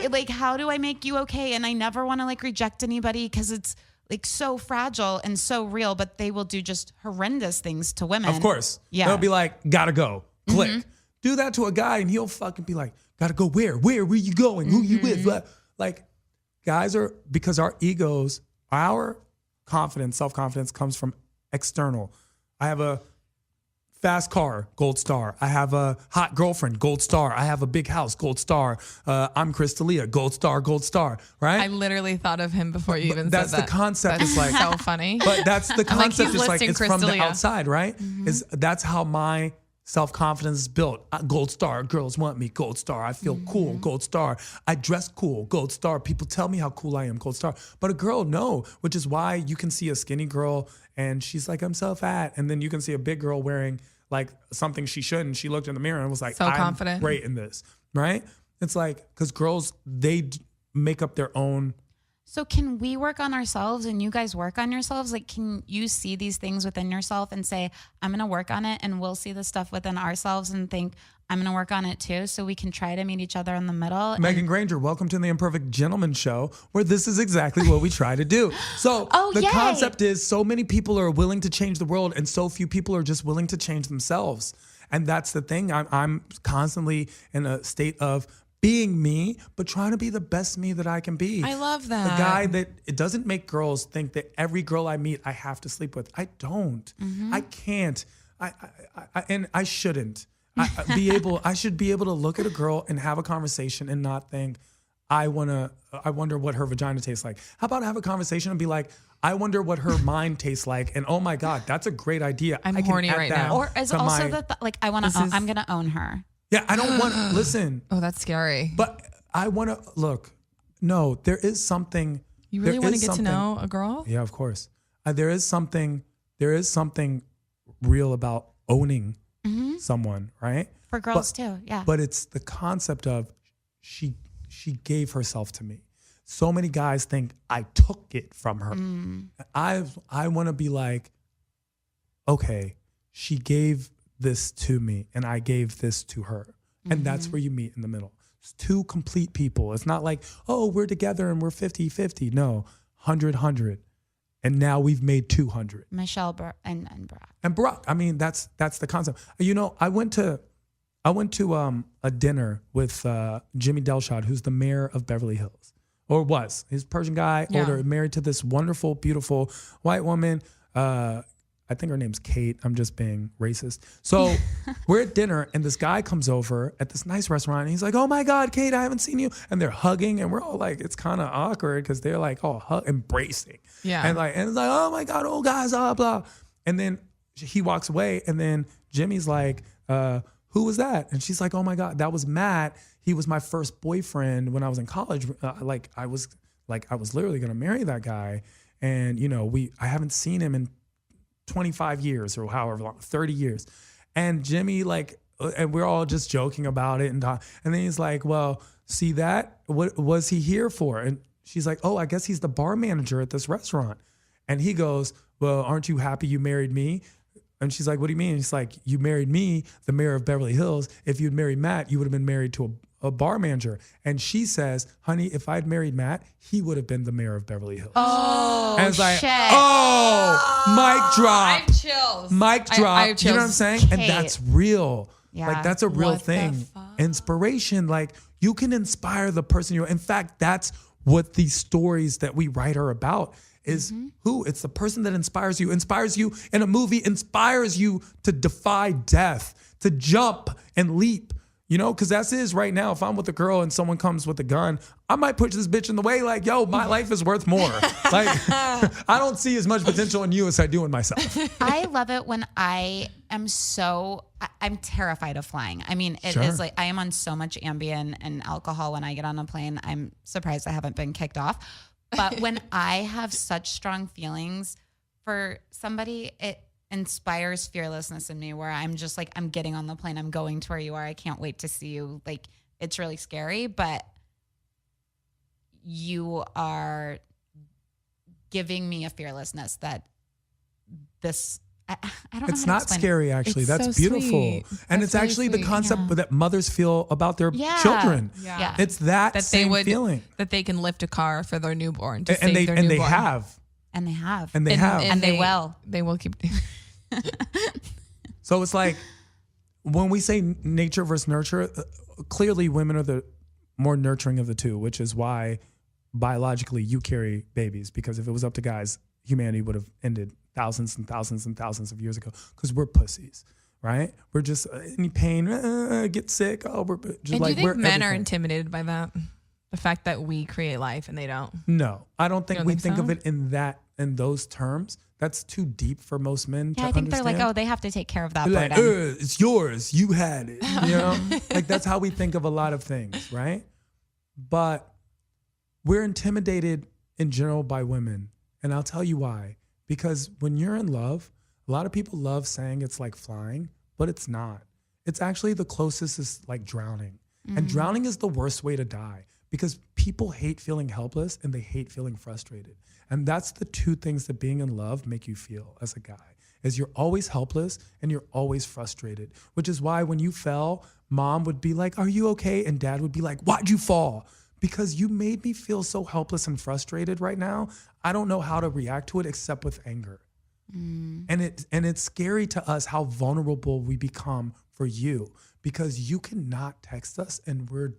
Like, how do I make you okay? And I never want to like reject anybody because it's like so fragile and so real, but they will do just horrendous things to women. Of course. Yeah. They'll be like, gotta go. Click. Do that to a guy and he'll fucking be like, gotta go where? Where you going? Who you with? Like, guys are, because our egos, our confidence, self-confidence comes from external. I have a fast car, gold star. I have a hot girlfriend, gold star. I have a big house, gold star. I'm Chris D'Elia, gold star, right? I literally thought of him before you even That's said that. the concept. That's It's like, so funny. but that's the concept. he's It's like, listing it's Chris from the D'Elia. outside, right? Is that's how my self-confidence is built. Gold star, girls want me, gold star. I feel cool, gold star. I dress cool, gold star. People tell me how cool I am, gold star. But a girl, no, which is why you can see a skinny girl and she's like, I'm so fat. And then you can see a big girl wearing like something she shouldn't. She looked in the mirror and was like, So I'm confident. great in this, right? It's like, because girls, they make up their own. So can we work on ourselves and you guys work on yourselves? Like, can you see these things within yourself and say, I'm going to work on it, and we'll see the stuff within ourselves and think, I'm going to work on it too, so we can try to meet each other in the middle? Meagan Grainger, welcome to the Imperfect Gentleman Show, where this is exactly what we try to do. So the yay. concept is so many people are willing to change the world and so few people are just willing to change themselves. And that's the thing. I'm constantly in a state of being me, but trying to be the best me that I can be. I love that. The guy that it doesn't make girls think that every girl I meet I have to sleep with. I don't. I can't. And I shouldn't. I should be able to look at a girl and have a conversation and not think, I wonder what her vagina tastes like. How about have a conversation and be like, I wonder what her mind tastes like, and oh my God, that's a great idea. I'm I can horny add right that now. Or is to also my- that like, I'm going to own her. Yeah, I don't want listen, Oh, that's scary. but I want to look. No, there is something. You really there want to is get to something- know a girl? Yeah, of course. There is something real about owning someone, right? For girls too, yeah. But it's the concept of she gave herself to me. So many guys think I took it from her. I want to be like, okay, she gave this to me and I gave this to her. And that's where you meet in the middle. It's two complete people. It's not like, oh, we're together and we're 50-50. No, 100-100. And now we've made 200. Michelle and Barack. And Barack, I mean, that's the concept. You know, I went to a dinner with Jimmy Delshad, who's the mayor of Beverly Hills, or was. He's a Persian guy, Yeah. older, married to this wonderful, beautiful white woman. I think her name's Kate. I'm just being racist. So we're at dinner and this guy comes over at this nice restaurant and he's like, oh my God, Kate, I haven't seen you. And they're hugging and we're all like, it's kind of awkward because they're like all embracing. Yeah. And it's like, oh my God, old guys, blah, blah. And then he walks away and then Jimmy's like, who was that? And she's like, oh my God, that was Matt. He was my first boyfriend when I was in college. I was literally going to marry that guy. And, you know, I haven't seen him in 25 years or however long, 30 years. And Jimmy, and we're all just joking about it. And then he's like, well, see that? What was he here for? And she's like, oh, I guess he's the bar manager at this restaurant. And he goes, well, aren't you happy you married me? And she's like, what do you mean? And he's like, you married me, the mayor of Beverly Hills. If you'd married Matt, you would have been married to a bar manager. And she says, honey, if I'd married Matt, he would have been the mayor of Beverly Hills. Oh, and it's like, shit. oh, mic drop. I have chills. Mic drop. I have You know what I'm chills. saying? And Kate. that's real. Yeah. Like, that's a real What the thing. fuck? Inspiration. Like, you can inspire the person you're. In fact, that's what these stories that we write are about. Is who? It's the person that inspires you in a movie, inspires you to defy death, to jump and leap. You know, because that's is right now. If I'm with a girl and someone comes with a gun, I might push this bitch in the way like, yo, my life is worth more. Like, I don't see as much potential in you as I do in myself. I love it when I'm terrified of flying. I mean, it is Sure. like I am on so much Ambien and alcohol when I get on a plane. I'm surprised I haven't been kicked off. But when I have such strong feelings for somebody, it inspires fearlessness in me where I'm just like, I'm getting on the plane. I'm going to where you are. I can't wait to see you. Like, it's really scary, but you are giving me a fearlessness that I don't know. It's how to not explain scary, actually. It's That's so beautiful. sweet. And That's it's really actually the sweet. concept that mothers feel about their Yeah. children. Yeah. It's that That same they would feeling. that they can lift a car for their newborn to And save they their and newborn. they have. And they have. And they have. And they will. They will keep. So it's like when we say nature versus nurture, clearly women are the more nurturing of the two, which is why biologically you carry babies, because if it was up to guys, humanity would have ended thousands and thousands and thousands of years ago, because we're pussies, right? We're just any pain, get sick. Oh, we're just And like do you we're think men are everything. intimidated by that? The fact that we create life and they don't. No, I don't think don't we think think of so? it in those terms. That's too deep for most men. Yeah, to I think they're understand. like, oh, they have to take care of that They're like, burden. it's yours. You had it. You know, like that's how we think of a lot of things, right? But we're intimidated in general by women, and I'll tell you why. Because when you're in love, a lot of people love saying it's like flying, but it's not. It's actually the closest is like drowning, and drowning is the worst way to die because people hate feeling helpless and they hate feeling frustrated. And that's the two things that being in love make you feel as a guy, is you're always helpless and you're always frustrated, which is why when you fell, mom would be like, are you okay? And dad would be like, why'd you fall? Because you made me feel so helpless and frustrated right now. I don't know how to react to it except with anger. And it's scary to us how vulnerable we become for you, because you cannot text us and we're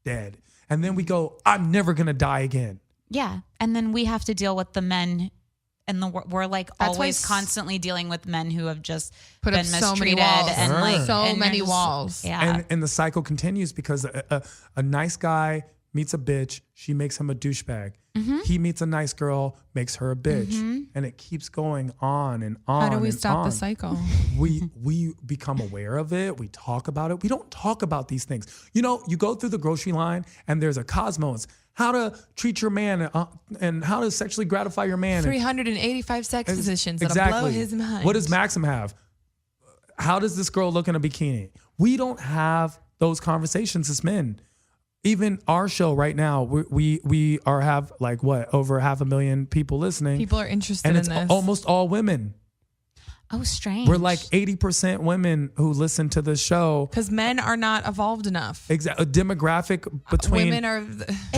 dead. And then we go, I'm never going to die again. Yeah. And then we have to deal with the men. And we're like That's why always constantly dealing with men who have just Put been up so many mistreated walls. and Sure. like So and you're many just- walls. Yeah. And the cycle continues because a nice guy meets a bitch, she makes him a douchebag. He meets a nice girl, makes her a bitch. And it keeps going on and on. How do we and stop on. the cycle? We become aware of it. We talk about it. We don't talk about these things. You know, you go through the grocery line and there's a Cosmos, how to treat your man and how to sexually gratify your man. 385 sex positions that'll Exactly. blow his mind. What does Maxim have? How does this girl look in a bikini? We don't have those conversations as men. Even our show right now, we have like what, over 500,000 people listening. People are interested and in it's this. almost all women. Oh, strange. We're like 80% women who listen to the show. Because men are not evolved enough. A demographic between Women are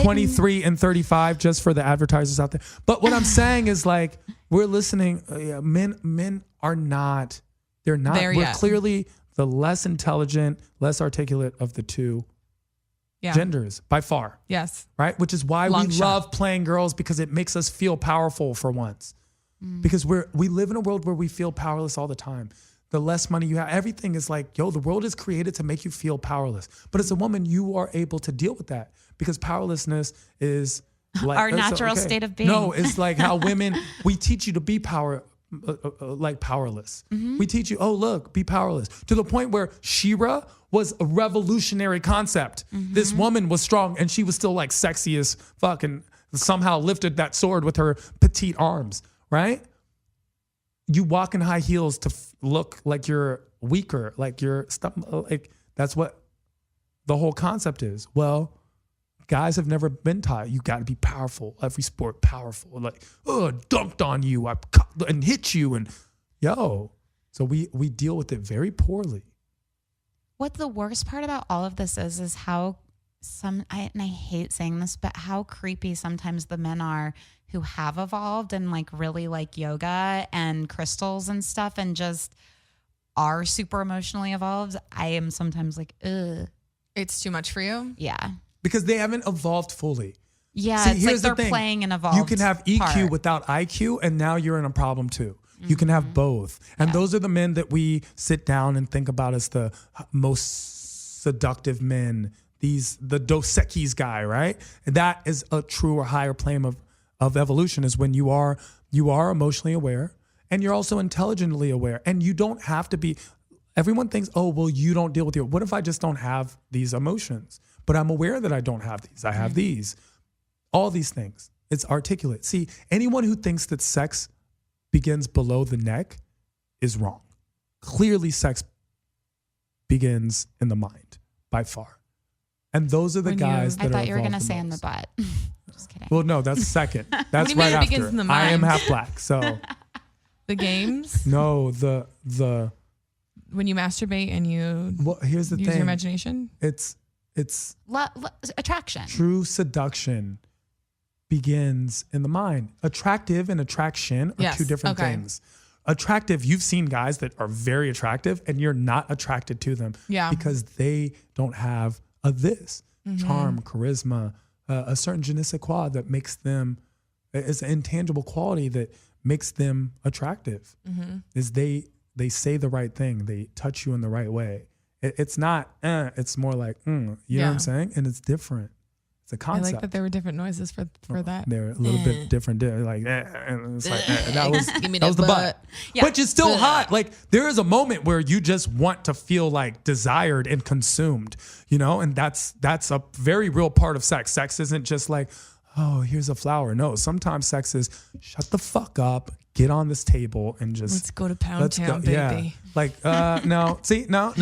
23 and 35, just for the advertisers out there. But what I'm saying is like, we're listening. Men are not, they're not. There We're yet. clearly the less intelligent, less articulate of the two genders by far. Yes. Right? Which is why Long we shot. love playing girls, because it makes us feel powerful for once. Because we live in a world where we feel powerless all the time. The less money you have, everything is like, yo, the world is created to make you feel powerless. But as a woman, you are able to deal with that, because powerlessness is like Our natural state of being. No, it's like how women, we teach you to be powerless. We teach you, oh, look, be powerless. To the point where She-Ra was a revolutionary concept. This woman was strong and she was still like sexy as fuck and somehow lifted that sword with her petite arms, right? You walk in high heels to look like you're weaker, like you're stuff. Like that's what the whole concept is. Well, guys have never been taught you got to be powerful. Every sport powerful. Like, oh, dunked on you, I cut and hit you, and yo. So we deal with it very poorly. What the worst part about all of this is how and I hate saying this, but how creepy sometimes the men are who have evolved and like really like yoga and crystals and stuff and just are super emotionally evolved. I am sometimes like, ugh. It's too much for you? Yeah. Because they haven't evolved fully. Yeah, See, it's like here's the they're thing. playing an evolved You can have EQ part. without IQ, and now you're in a problem too. You can have both. And those are the men that we sit down and think about as the most seductive men. The Dos Equis guy, right? That is a true or higher plane of evolution, is when you are emotionally aware and you're also intelligently aware. And you don't have to be, everyone thinks, oh, well, you don't deal with your, what if I just don't have these emotions? But I'm aware that I don't have these. I have these. All these things. It's articulate. See, anyone who thinks that sex begins below the neck is wrong. Clearly, sex begins in the mind by far. And those are the When you- guys that I are thought you were evolved going to the say in the most. butt. Just kidding. Well, no, that's second. That's do you mean right it after. begins in the I am mind? half black, so The games? No, the When you masturbate and you well, here's the use thing. your imagination? It's Attraction. true seduction begins in the mind. Attractive and attraction are Yes, two different okay. things. Attractive, you've seen guys that are very attractive and you're not attracted to them Yeah. because they don't have charm, charisma, a certain je ne sais quoi that makes them, it's an intangible quality that makes them attractive. Is they say the right thing, they touch you in the right way. It's not, it's more like, you know what I'm saying? And it's different. It's a I concept. like that there were different noises for that. They're a little bit different. Like, and it's like, that was, Give me that was the that butt. butt. Yeah. But you're still hot. Like, there is a moment where you just want to feel like desired and consumed, you know? And that's a very real part of sex. Sex isn't just like, oh, here's a flower. No, sometimes sex is shut the fuck up, get on this table and just Let's go to Pound Town, baby. Yeah. Like, no, see, no,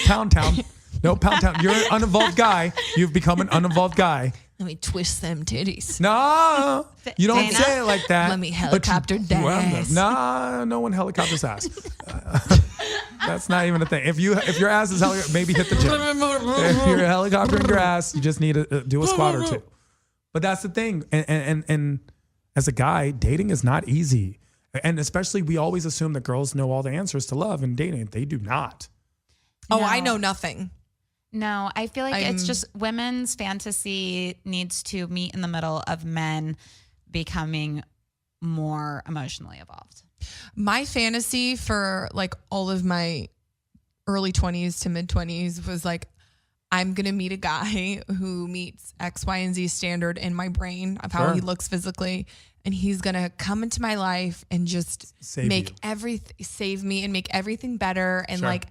Pound Town. No, Pound Town. You're an uninvolved guy. You've become an uninvolved guy. Let me twist them titties. No, you don't Dana? say it like that. Let me But you helicopter do that have them. ass. Nah, no one helicopters ass. That's not even a thing. If your ass is helicopter, maybe hit the gym. If you're helicoptering your ass, you just need to do a squat or two. But that's the thing. And as a guy, dating is not easy. And especially, we always assume that girls know all the answers to love and dating. They do not. Oh, No. I know nothing. No, I feel like it's I'm- just women's fantasy needs to meet in the middle of men becoming more emotionally evolved. My fantasy for like all of my early 20s to mid 20s was like, I'm going to meet a guy who meets X, Y, and Z standard in my brain of how Sure. he looks physically. And he's going to come into my life and just Save make you. everything, save me and make everything better. And Sure. like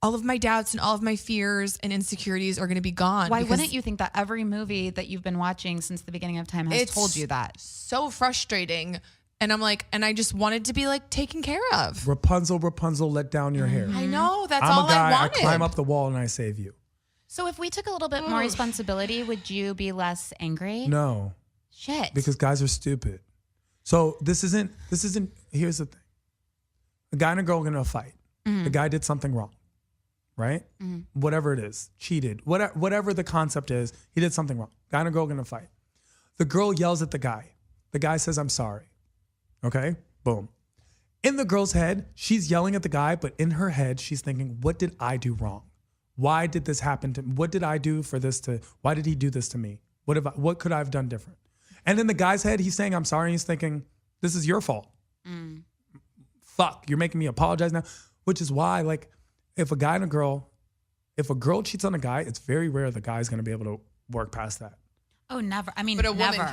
all of my doubts and all of my fears and insecurities are going to be gone. Why because wouldn't you think that every movie that you've been watching since the beginning of time has It's told you that? So frustrating. And I'm like, and I just wanted to be like taken care of. Rapunzel, let down your hair. I know. That's I'm all a guy. I wanted. climb up the wall and I save you. So if we took a little bit more responsibility, would you be less angry? No, Shit. because guys are stupid. So this isn't, here's the thing. A guy and a girl are going to fight. The guy did something wrong, right? Whatever it is, cheated, whatever the concept is, he did something wrong. Guy and a girl are going to fight. The girl yells at the guy. The guy says, I'm sorry. Okay, boom. In the girl's head, she's yelling at the guy, but in her head, she's thinking, what did I do wrong? Why did this happen to me? What did I do for this why did he do this to me? What could I have done different? And in the guy's head, he's saying, I'm sorry. And he's thinking, this is your fault. Fuck, you're making me apologize now. Which is why, like, if a girl cheats on a guy, it's very rare the guy's going to be able to work past that. Oh, never. I mean, But a woman never.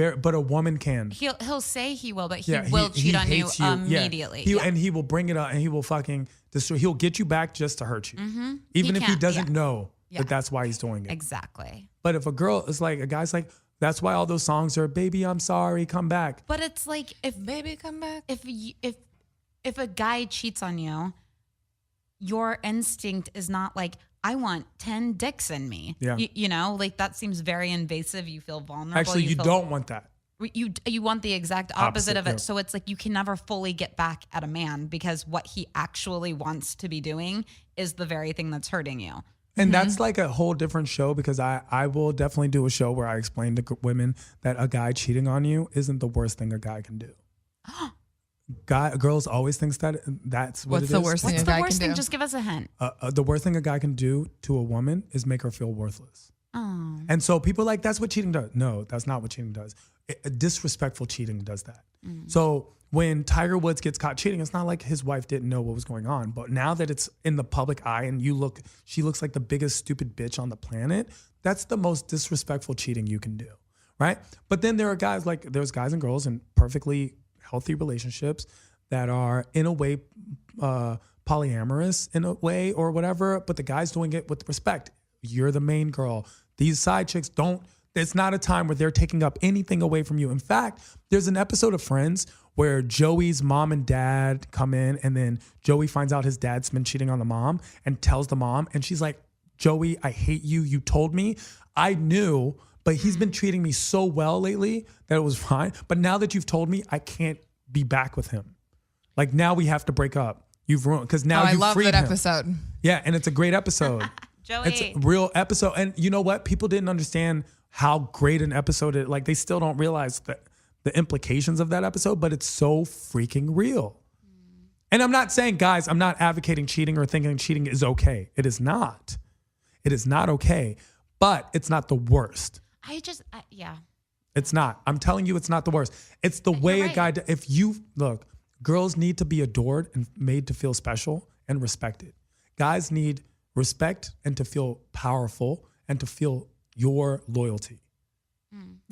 can. But a woman can. He'll say he will, but he Yeah, will cheat on you hates Yeah. immediately. And he will bring it up and he will fucking destroy. He'll get you back just to hurt you. Even if he can't- doesn't yeah. know Yeah. that that's why he's doing it. Exactly. But if a girl is like, a guy's like, that's why all those songs are, baby, I'm sorry, come back. But it's like if Baby, come back. if a guy cheats on you, your instinct is not like, I want 10 dicks in me. Yeah. You know, like that seems very invasive. You feel vulnerable. Actually, you feel- don't want that. You want the exact opposite of it. yeah. So it's like you can never fully get back at a man because what he actually wants to be doing is the very thing that's hurting you. And that's like a whole different show because I will definitely do a show where I explain to women that a guy cheating on you isn't the worst thing a guy can do. Girls always thinks that that's what What's it the is. worst thing What's a the guy worst can thing? do? Just give us a hint. The worst thing a guy can do to a woman is make her feel worthless. Oh. And so people are like, that's what cheating does. No, that's not what cheating does. Disrespectful cheating does that. So when Tiger Woods gets caught cheating, it's not like his wife didn't know what was going on. But now that it's in the public eye and she looks like the biggest stupid bitch on the planet, that's the most disrespectful cheating you can do, right? But then there's guys and girls in perfectly healthy relationships that are in a way polyamorous in a way or whatever, but the guy's doing it with respect. You're the main girl. These side chicks it's not a time where they're taking up anything away from you. In fact, there's an episode of Friends where Joey's mom and dad come in and then Joey finds out his dad's been cheating on the mom and tells the mom and she's like, Joey, I hate you. You told me. I knew, but he's been treating me so well lately that it was fine. But now that you've told me, I can't be back with him. Like now we have to break up. You've ruined because now I you love freed that him. episode. Yeah, and it's a great episode. Joey. It's a real episode. And you know what? People didn't understand how great an episode is. Like they still don't realize the implications of that episode, but it's so freaking real. And I'm not saying, guys, I'm not advocating cheating or thinking cheating is okay. It is not. It is not okay, but it's not the worst. Yeah. It's not. I'm telling you, it's not the worst. It's the way a guy, if you, look, girls need to be adored and made to feel special and respected. Guys need respect and to feel powerful and to feel your loyalty.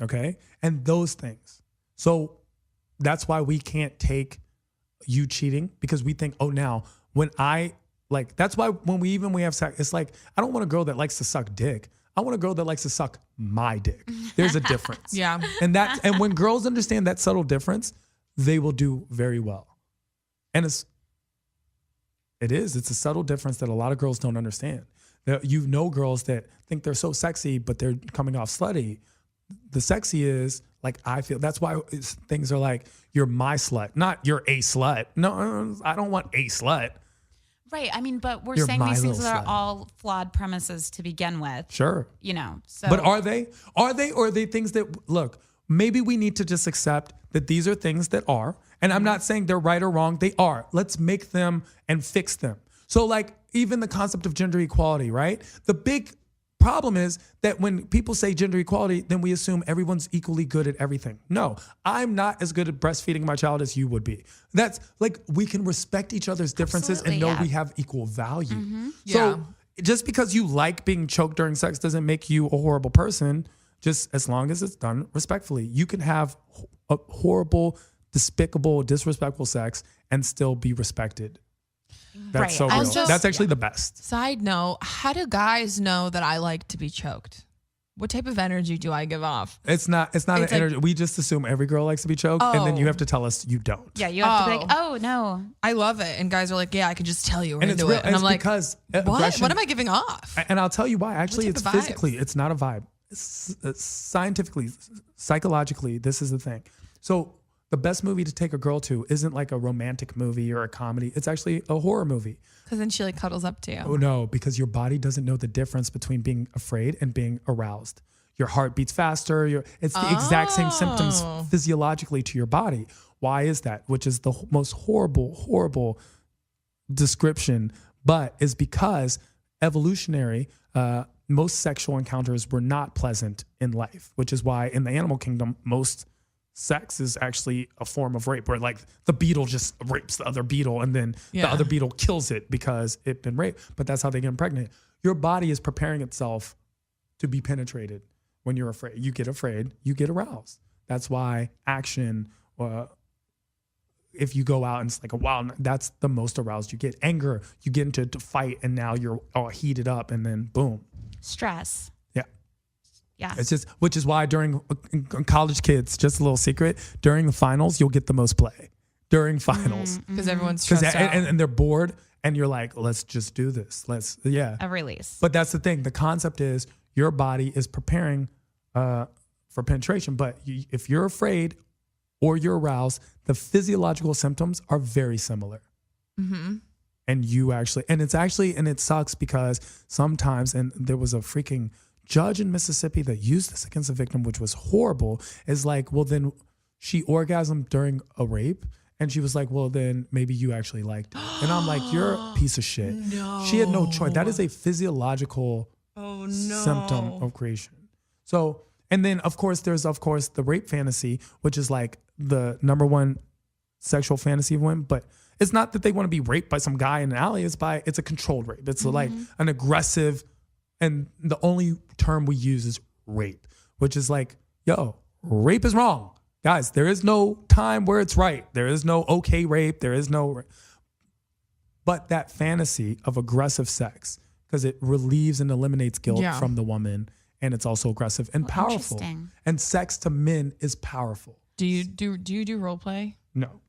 Okay? And those things. So that's why we can't take you cheating because we think, oh, now when that's why when we have sex, it's like, I don't want a girl that likes to suck dick. I want a girl that likes to suck my dick. There's a difference. Yeah. And when girls understand that subtle difference, they will do very well. And it's a subtle difference that a lot of girls don't understand. You know girls that think they're so sexy, but they're coming off slutty. The sexy is like, I feel that's why things are like, you're my slut, not you're a slut. No, I don't want a slut. Right. I mean, but we're You're saying my these things little that are slut. all flawed premises to begin with. Sure. So. But are they? Or are they things that, look, maybe we need to just accept that these are things that are, and I'm not saying they're right or wrong. They are. Let's make them and fix them. So like even the concept of gender equality, right? The big problem is that when people say gender equality, then we assume everyone's equally good at everything. No, I'm not as good at breastfeeding my child as you would be. That's like, we can respect each other's differences and know we have equal value. So just because you like being choked during sex doesn't make you a horrible person, just as long as it's done respectfully. You can have a horrible, despicable, disrespectful sex and still be respected. That's so real. Also, that's actually the best. Side note, how do guys know that I like to be choked? What type of energy do I give off? It's not an energy. We just assume every girl likes to be choked, and then you have to tell us you don't. Yeah, you have to be like, oh, no. I love it. And guys are like, yeah, I can just tell you we're And into it's real. it. And I'm like, because what am I giving off? And I'll tell you why. Actually, type it's of vibe? physically. It's not a vibe. It's scientifically, psychologically, this is the thing. So the best movie to take a girl to isn't like a romantic movie or a comedy. It's actually a horror movie. Because then she like cuddles up to you. Oh no, because your body doesn't know the difference between being afraid and being aroused. Your heart beats faster. It's the exact same symptoms physiologically to your body. Why is that? Which is the most horrible description, but is because evolutionary, most sexual encounters were not pleasant in life, which is why in the animal kingdom, most sex is actually a form of rape where like the beetle just rapes the other beetle and then the other beetle kills it because it's been raped. But that's how they get pregnant. Your body is preparing itself to be penetrated. When you're afraid, you get aroused. That's why action, if you go out and it's like, wow, that's the most aroused you get. Anger, you get into a fight and now you're all heated up and then boom. Stress. Yeah. It's just, which is why during college kids, just a little secret, during the finals, you'll get the most play during finals. Because everyone's stressed out. And they're bored and you're like, let's just do this. A release. But that's the thing. The concept is your body is preparing for penetration. But if you're afraid or you're aroused, the physiological symptoms are very similar. Mm-hmm. And it sucks because sometimes, and there was a freaking judge in Mississippi that used this against a victim, which was horrible, is like, well, then she orgasmed during a rape. And she was like, well, then maybe you actually liked it. And I'm like, you're a piece of shit. No. She had no choice. That is a physiological symptom of creation. So, and then there's the rape fantasy, which is like the number one sexual fantasy of women, but it's not that they want to be raped by some guy in an alley. It's a controlled rape. It's like an aggressive, and the only term we use is rape, which is like, yo, rape is wrong. Guys, there is no time where it's right. There is no okay rape. There is no, but that fantasy of aggressive sex, because it relieves and eliminates guilt from the woman, and it's also aggressive and powerful. And sex to men is powerful. Do you do role play? No.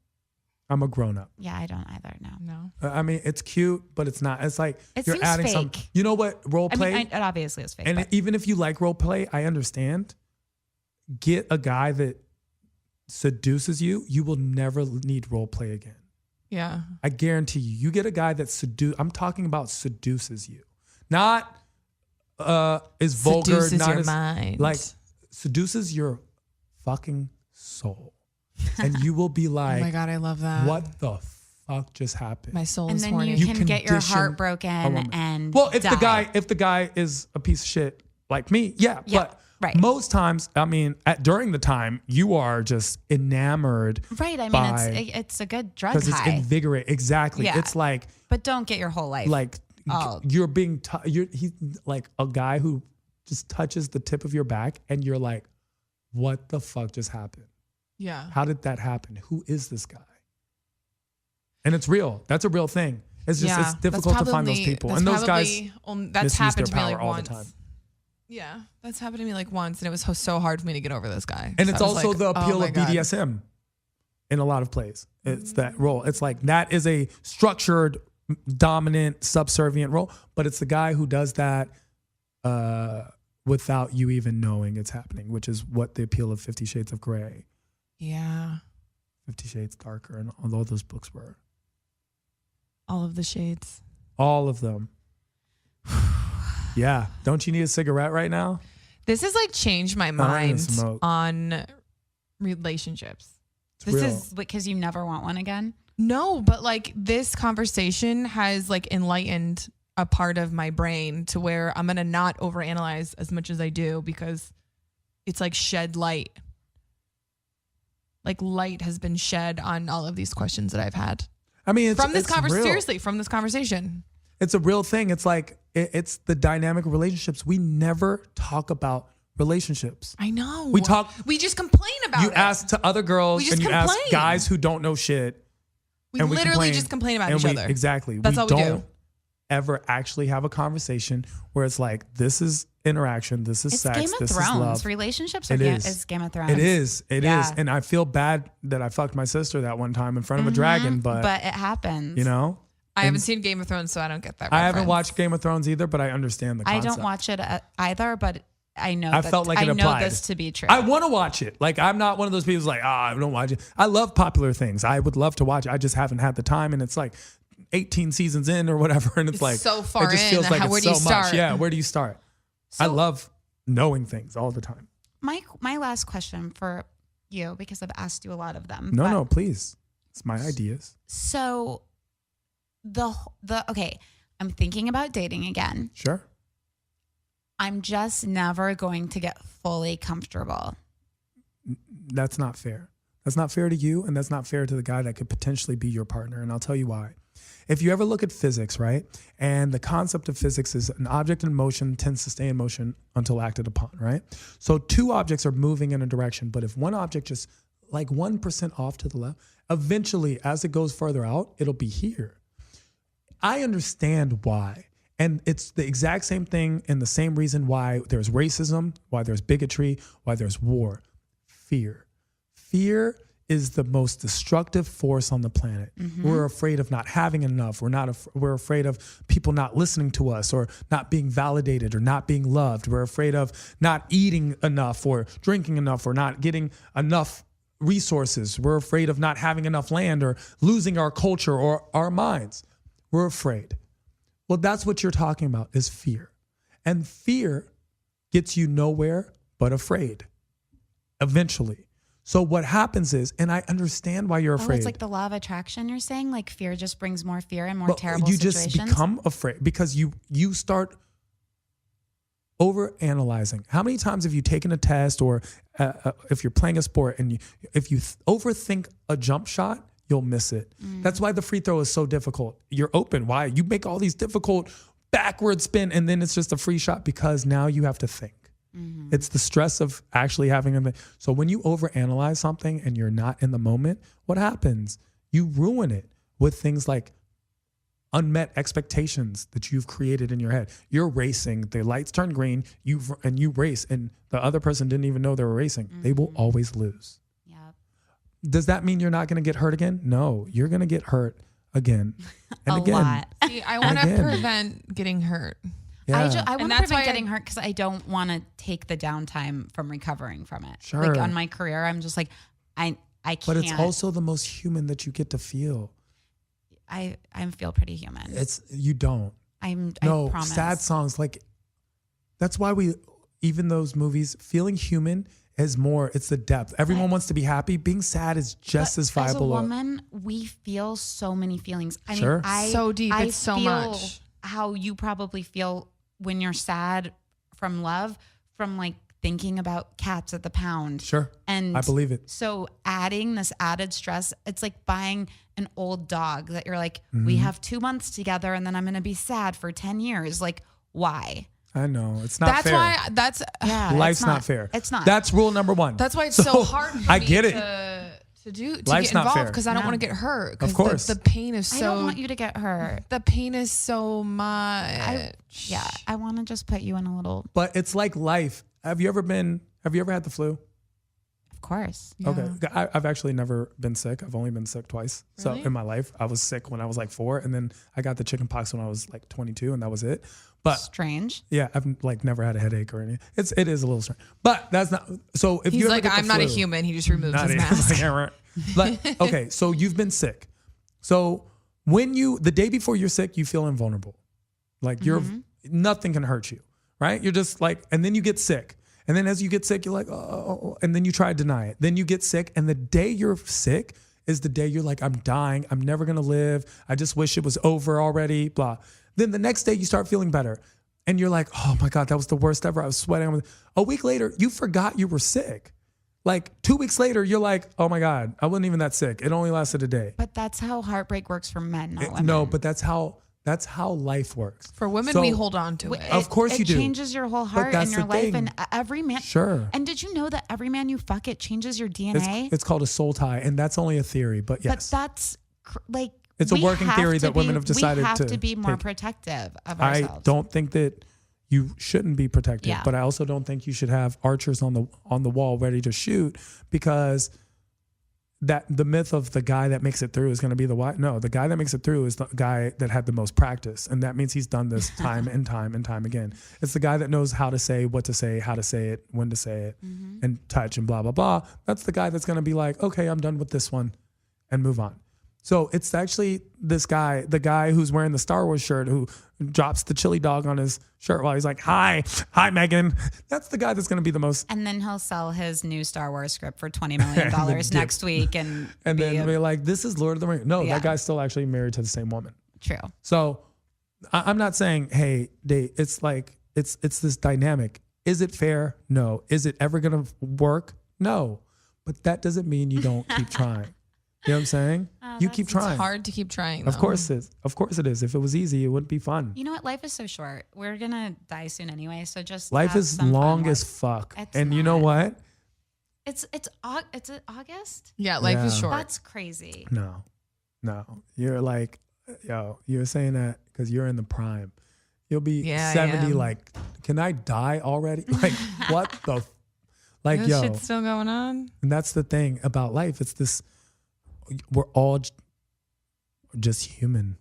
I'm a grown up. Yeah, I don't either. No. I mean, it's cute, but it's not. It's like it you're adding some. You know what? Role play. I mean, it obviously is fake. And even if you like role play, I understand. Get a guy that seduces you. You will never need role play again. Yeah. I guarantee you get a guy that I'm talking about seduces you. Not is vulgar, Seduces not your as, mind. like seduces your fucking soul. And you will be like, Oh my God, I love that. what the fuck just happened? My soul And is then horny. you can get your condition heart a broken woman. and Well, if die. the guy is a piece of shit like me, yeah. But right. most times, I mean, during the time, you are just enamored. Right. I mean, it's a good drug because it's high. invigorating. Exactly. Yeah. It's like, But don't get your whole life. you're being, he's like a guy who just touches the tip of your back, and you're like, what the fuck just happened? Yeah. How did that happen? Who is this guy? And it's real. That's a real thing. It's just it's difficult to find those people. And those guys that's happened to me like all once. the time. Yeah, that's happened to me like once, and it was so hard for me to get over this guy. And So it's I was also like, the oh appeal my of God. BDSM in a lot of plays. It's that role. It's like that is a structured, dominant, subservient role, but it's the guy who does that without you even knowing it's happening, which is what the appeal of 50 Shades of Grey, Yeah, 50 Shades Darker, and all those books were. all of the shades. All of them. Yeah. Don't you need a cigarette right now? This has like changed my I'm gonna mind smoke. on relationships. It's this real. is because you never want one again. No, but like this conversation has like enlightened a part of my brain to where I'm going to not overanalyze as much as I do because it's like shed light. Like light has been shed on all of these questions that I've had. I mean, it's From this it's conversation, real. seriously, from this conversation. It's a real thing. It's like, it's the dynamic of relationships. We never talk about relationships. I know. We just complain about You it. ask to other girls We just and you ask complain. guys who don't know shit. We and literally just complain about and each other. Exactly. That's all we don't do. ever actually have a conversation where it's like, this is interaction, this is It's sex, Game of this is Thrones. love. Relationships It is. is Game of Thrones. It is. It is. Yeah. And I feel bad that I fucked my sister that one time in front of a dragon, but it happens. you know, I haven't seen Game of Thrones, so I don't get that I haven't reference. watched Game of Thrones either, but I understand the I concept. don't watch it either, but I know I felt like it I know applied. this to be true. I want to watch it. Like, I'm not one of those people who's like, I don't watch it. I love popular things. I would love to watch it. I just haven't had the time. And it's like 18 seasons in or whatever. And it's like, so far it just in. feels like Where it's do you so much. start? Yeah. Where do you start? I love knowing things all the time. My last question for you, because I've asked you a lot of them. No, please. It's my ideas. So okay, I'm thinking about dating again. Sure. I'm just never going to get fully comfortable. That's not fair. That's not fair to you, and that's not fair to the guy that could potentially be your partner. And I'll tell you why. If you ever look at physics, right? And the concept of physics is an object in motion tends to stay in motion until acted upon, right? So two objects are moving in a direction, but if one object just like 1% off to the left, eventually as it goes further out, it'll be here. I understand why. And it's the exact same thing and the same reason why there's racism, why there's bigotry, why there's war. Fear. Fear is the most destructive force on the planet. We're afraid of not having enough. We're afraid of people not listening to us or not being validated or not being loved. We're afraid of not eating enough or drinking enough or not getting enough resources. We're afraid of not having enough land or losing our culture or our minds. We're afraid. Well, that's what you're talking about is fear. And fear gets you nowhere but afraid eventually. So what happens is, and I understand why you're afraid. It's like the law of attraction you're saying, like fear just brings more fear and more But terrible you situations. just become afraid because you start over-analyzing. How many times have you taken a test or if you're playing a sport and if you overthink a jump shot, you'll miss it. That's why the free throw is so difficult. You're open. Why? You make all these difficult backward spin and then it's just a free shot because now you have to think. It's the stress of actually having a... So when you overanalyze something and you're not in the moment, what happens? You ruin it with things like unmet expectations that you've created in your head. You're racing, the lights turn green, you race, and the other person didn't even know they were racing. They will always lose. Yep. Does that mean you're not going to get hurt again? No, you're going to get hurt again and A again. lot. See, I want to Again. prevent getting hurt. Yeah. I want to that's prevent why getting hurt because I don't want to take the downtime from recovering from it. Sure. Like on my career, I'm just like, I can't. But it's also the most human that you get to feel. I feel pretty human. You don't. I No, promise. sad songs, like, that's why even those movies, feeling human is more, it's the depth. Everyone wants to be happy. Being sad is just as viable. As a woman, we feel so many feelings. I Sure. mean, So deep. I It's so feel much. how you probably feel when you're sad from love, from like thinking about cats at the pound. Sure. And I believe it. So adding this added stress, it's like buying an old dog that you're like, Mm-hmm. we have 2 months together and then I'm going to be sad for 10 years. Like, why? I know. It's not That's fair. why Yeah, Life's it's not fair. It's not. That's rule number one. That's why it's so hard for I me get it. to Life's get not fair. involved because I don't No. want to get hurt. 'Cause Of course. the pain is I so. don't want you to get hurt. The pain is so much. I want to just put you in a little, But it's like life. Have you ever had the flu? of course. Yeah. Okay. I've actually never been sick. I've only been sick twice. So Really? in my life, I was sick when I was like 4, and then I got the chicken pox when I was like 22, and that was it. But Strange. yeah, I've like never had a headache or anything. It is a little strange. But that's not, so if He's you ever like, get the I'm not a flu- human. He just removes Not his even- mask. But okay, so you've been sick. So when the day before you're sick, you feel invulnerable. Like nothing can hurt you, right? You're just like, and then you get sick. And then as you get sick, you're like, oh, and then you try to deny it. Then you get sick. And the day you're sick is the day you're like, I'm dying. I'm never going to live. I just wish it was over already, blah. Then the next day you start feeling better. And you're like, oh my God, that was the worst ever. I was sweating. A week later, you forgot you were sick. Like 2 weeks later, you're like, oh my God, I wasn't even that sick. It only lasted a day. But that's how heartbreak works for men, not women. No, but that's how life works. For women, So- we hold on to it. Of course you do. It changes your whole heart that's and your the life, thing. and every man. Sure. And did you know that every man you fuck, it changes your DNA? It's called a soul tie, and that's only a theory. But But yes, that's like It's a we working have theory to that women have decided We have to to be more take. protective of I ourselves. don't think that you shouldn't be protected, Yeah. but I also don't think you should have archers on the wall ready to shoot, because that the myth of the guy that makes it through is going to be the why. No, the guy that makes it through is the guy that had the most practice, and that means he's done this time and time and time again. It's the guy that knows how to say, what to say, how to say it, when to say it, and touch and blah blah blah. That's the guy that's going to be like, okay, I'm done with this one, and move on. So it's actually this guy, the guy who's wearing the Star Wars shirt, who drops the chili dog on his shirt while he's like, hi Meagan. That's the guy that's going to be the most. And then he'll sell his new Star Wars script for $20 million next week, and And be then we're like, this is Lord of the Rings. No, Yeah. that guy's still actually married to the same woman. true. So I'm not saying, hey, it's like, it's this dynamic. Is it fair? No. Is it ever going to work? No. But that doesn't mean you don't keep trying. You know what I'm saying? You keep trying. It's hard to keep trying. Of though. course it is. Of course it is. If it was easy, it wouldn't be fun. You know what? Life is so short. We're gonna die soon anyway. So just Life have is some fun long with- as fuck. It's And you know not. what? It's August. Yeah, life is Yeah. short. That's crazy. No. You're like, you're saying that because you're in the prime. You'll be Yeah, I 70, am. like, can I die already? Like, what the? Like, This yo. shit's still going on. And that's the thing about life. It's this, we're all just human.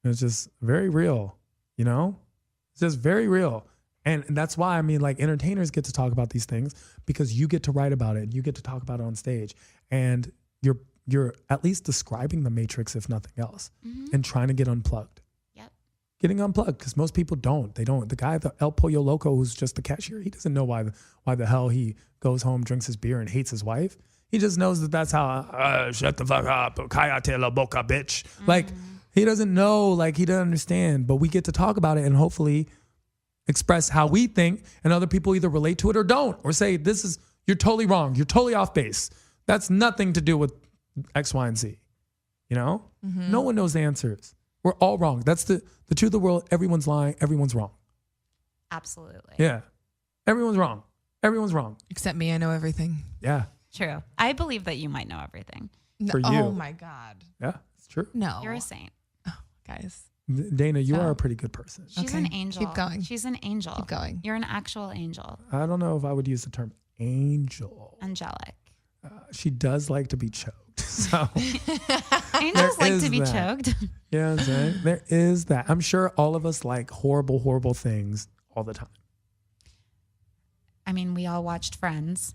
It's just very real, you know? It's just very real. And that's why, I mean, like, entertainers get to talk about these things because you get to write about it and you get to talk about it on stage. And you're at least describing the Matrix, if nothing else, and trying to get unplugged. Yep. Getting unplugged, because most people don't. They don't. The guy, the El Pollo Loco, who's just the cashier, he doesn't know why the hell he goes home, drinks his beer, and hates his wife. He just knows that that's how, shut the fuck up, cállate la boca, bitch. Like, he doesn't know, like, he doesn't understand. But we get to talk about it and hopefully express how we think, and other people either relate to it or don't, or say, you're totally wrong. You're totally off base. That's nothing to do with X, Y, and Z. You know? No one knows the answers. We're all wrong. That's the truth of the world. Everyone's lying. Everyone's wrong. Absolutely. Yeah. Everyone's wrong. Everyone's wrong. Except me, I know everything. Yeah. True. I believe that you might know everything. No, For you. Oh my God. Yeah. It's true. No. You're a saint. Guys. Dana, you So- are a pretty good person. She's Okay, an angel. keep going. She's an angel. Keep going. You're an actual angel. I don't know if I would use the term angel. Angelic. She does like to be choked. So, Angels like is to be that. choked. you know what I'm saying? There is that. I'm sure all of us like horrible, horrible things all the time. I mean, we all watched Friends.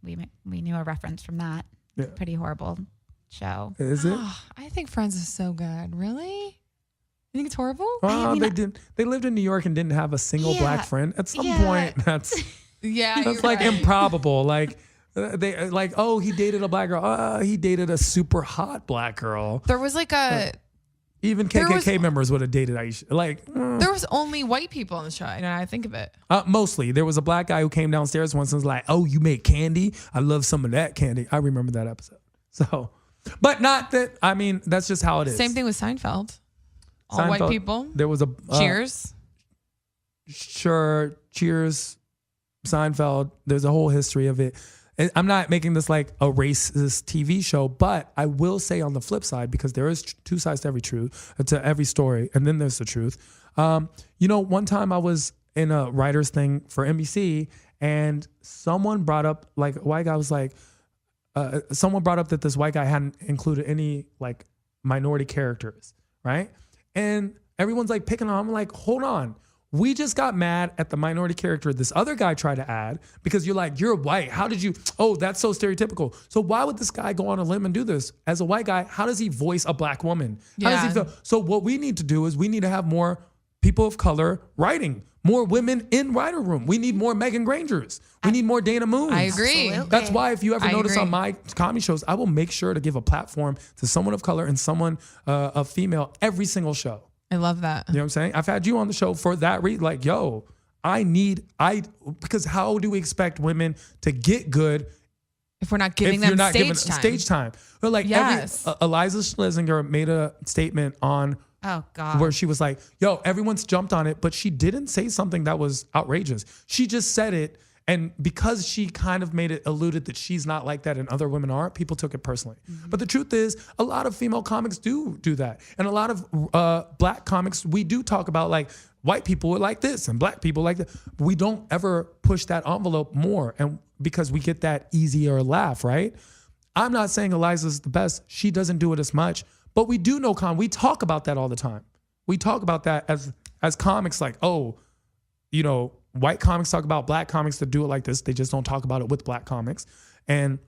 We knew a reference from that. Yeah. Pretty horrible. show. Is it? Oh, I think Friends is so good. Really? You think it's horrible? They lived in New York and didn't have a single black friend. At some point, that's That's like right. improbable. Like they like, oh, he dated a black girl. He dated a super hot black girl. There was like a Even KKK members would have dated Aisha. Like, there was only white people on the show. Now I think of it. mostly. There was a black guy who came downstairs once and was like, oh, you make candy? I love some of that candy. I remember that episode. So, but not that, I mean, that's just how it is. Same thing with Seinfeld. All white Seinfeld, people. There was a Cheers. Sure. Cheers. Seinfeld. There's a whole history of it. And I'm not making this like a racist TV show, but I will say on the flip side, because there is two sides to every story, and then there's the truth. One time I was in a writer's thing for NBC, and someone brought up, like, a white guy was like, someone brought up that this white guy hadn't included any like minority characters, right? And everyone's like picking on him. I'm like, hold on. We just got mad at the minority character this other guy tried to add because you're like, you're white. How did you? Oh, that's so stereotypical. So why would this guy go on a limb and do this? As a white guy, how does he voice a black woman? How does he feel? So what we need to do is we need to have more people of color writing, more women in writer room. We need more Meagan Graingers. We need more Dana Moons. I agree. Absolutely. That's why if you ever notice on my comedy shows, I will make sure to give a platform to someone of color and someone of female every single show. I love that. You know what I'm saying? I've had you on the show for that reason. Like, yo, because how do we expect women to get good if we're not giving if them you're not stage giving time? stage time? But like, Yes. Eliza Schlesinger made a statement on Oh God. where she was like, yo, everyone's jumped on it, but she didn't say something that was outrageous. She just said it. And because she kind of made it alluded that she's not like that and other women are, people took it personally. Mm-hmm. But the truth is, a lot of female comics do that. And a lot of black comics, we do talk about like white people are like this and black people like that. But we don't ever push that envelope more. And because we get that easier laugh, right? I'm not saying Eliza's the best. She doesn't do it as much. But we do know we talk about that all the time. We talk about that as comics like, oh, white comics talk about black comics that do it like this. They just don't talk about it with black comics. And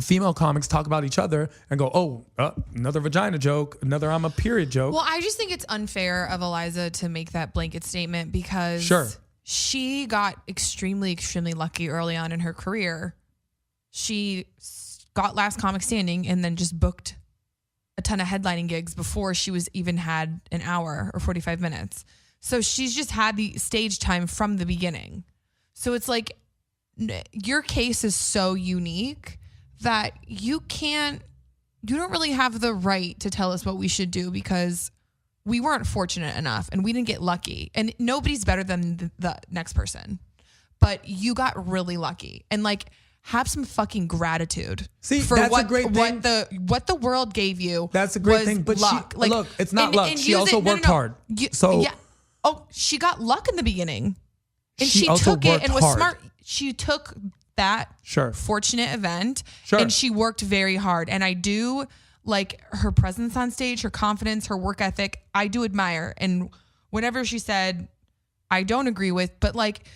female comics talk about each other and go, oh, another vagina joke, another I'm a period joke. Well, I just think it's unfair of Eliza to make that blanket statement because she got extremely, extremely lucky early on in her career. She got Last Comic Standing and then just booked a ton of headlining gigs before she was even had an hour or 45 minutes. So she's just had the stage time from the beginning. So it's like your case is so unique that you don't really have the right to tell us what we should do because we weren't fortunate enough and we didn't get lucky. And nobody's better than the next person. But you got really lucky. And like have some fucking gratitude. See, for that's what, a great thing. What the world gave you. That's a great was thing. But luck. look, it's not luck. She also worked hard. Oh, she got luck in the beginning. And she she also took it worked and was hard. smart. She took that fortunate event and she worked very hard. And I do like her presence on stage, her confidence, her work ethic. I do admire. And whatever she said, I don't agree with. But like,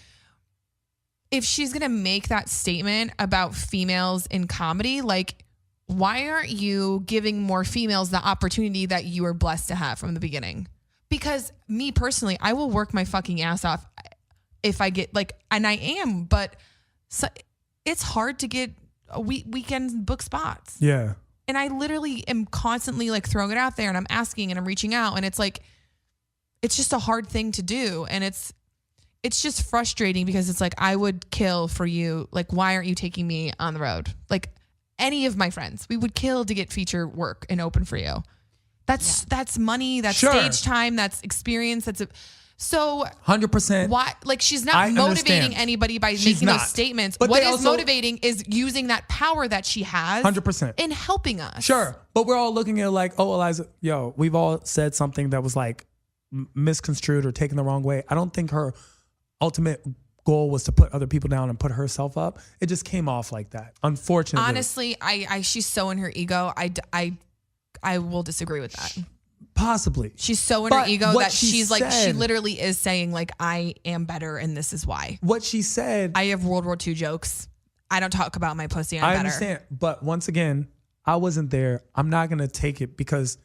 if she's going to make that statement about females in comedy, like, why aren't you giving more females the opportunity that you were blessed to have from the beginning? Because me personally, I will work my fucking ass off if I get like, and I am, but it's hard to get weekend book spots. Yeah. And I literally am constantly like throwing it out there and I'm asking and I'm reaching out and it's like, it's just a hard thing to do. And it's just frustrating because it's like, I would kill for you. Like, why aren't you taking me on the road? Like any of my friends, we would kill to get feature work and open for you. That's money, that's stage time, that's experience, so 100%. Why? Like she's not motivating anybody by making those statements. But what is motivating is using that power that she has 100% in helping us. Sure. But we're all looking at it like, oh, Eliza, we've all said something that was like misconstrued or taken the wrong way. I don't think her ultimate goal was to put other people down and put herself up. It just came off like that. Unfortunately. Honestly, she's so in her ego. I will disagree with that. Possibly. She's so in her ego that she's like, she said, literally is saying like, I am better and this is why. What she said. I have World War II jokes. I don't talk about my pussy. I'm better. I understand. But once again, I wasn't there. I'm not going to take it because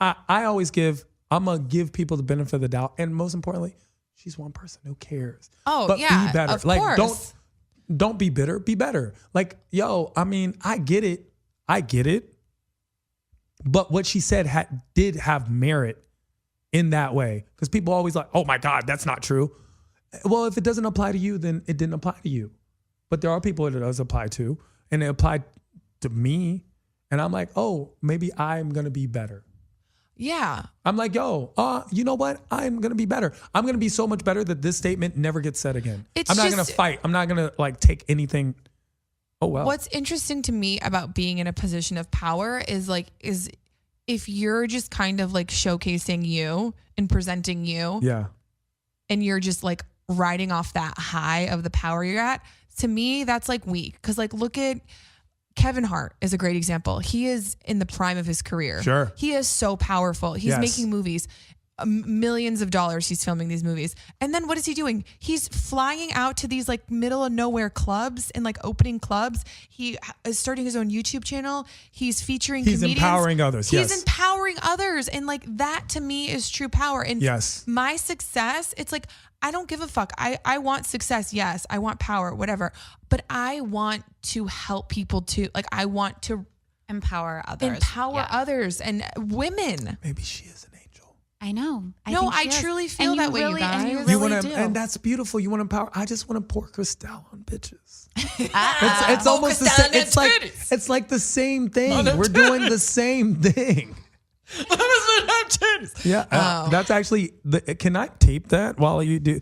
I'm going to give people the benefit of the doubt. And most importantly, she's one person. Who cares? Oh, but yeah, be better. of Like, course. don't be bitter. Be better. Like, yo, I mean, I get it. But what she said did have merit in that way. Because people always like, oh my God, that's not true. Well, if it doesn't apply to you, then it didn't apply to you. But there are people it does apply to. And it applied to me. And I'm like, oh, maybe I'm going to be better. Yeah. I'm like, yo, you know what? I'm going to be better. I'm going to be so much better that this statement never gets said again. I'm not going to fight. I'm not going to like take anything. Oh, well. What's interesting to me about being in a position of power is if you're just kind of like showcasing you and presenting you. Yeah. And you're just like riding off that high of the power you're at. To me, that's like weak. Cause like look at Kevin Hart is a great example. He is in the prime of his career. Sure. He is so powerful. He's making movies, millions of dollars. He's filming these movies. And then what is he doing? He's flying out to these like middle of nowhere clubs and like opening clubs. He is starting his own YouTube channel. He's featuring comedians. He's empowering others. He's empowering others. And like that to me is true power. And my success, it's like, I don't give a fuck. I want success. Yes. I want power, whatever. But I want to help people too. Like I want to empower others. Others and women. Maybe she is an angel. I know. I truly feel that way, you guys. And you really do. And that's beautiful. You want to empower. I just want to pour Cristal on bitches. It's almost the same. It's like the same thing. We're doing the same thing. Yeah, that's actually. Can I tape that while you do?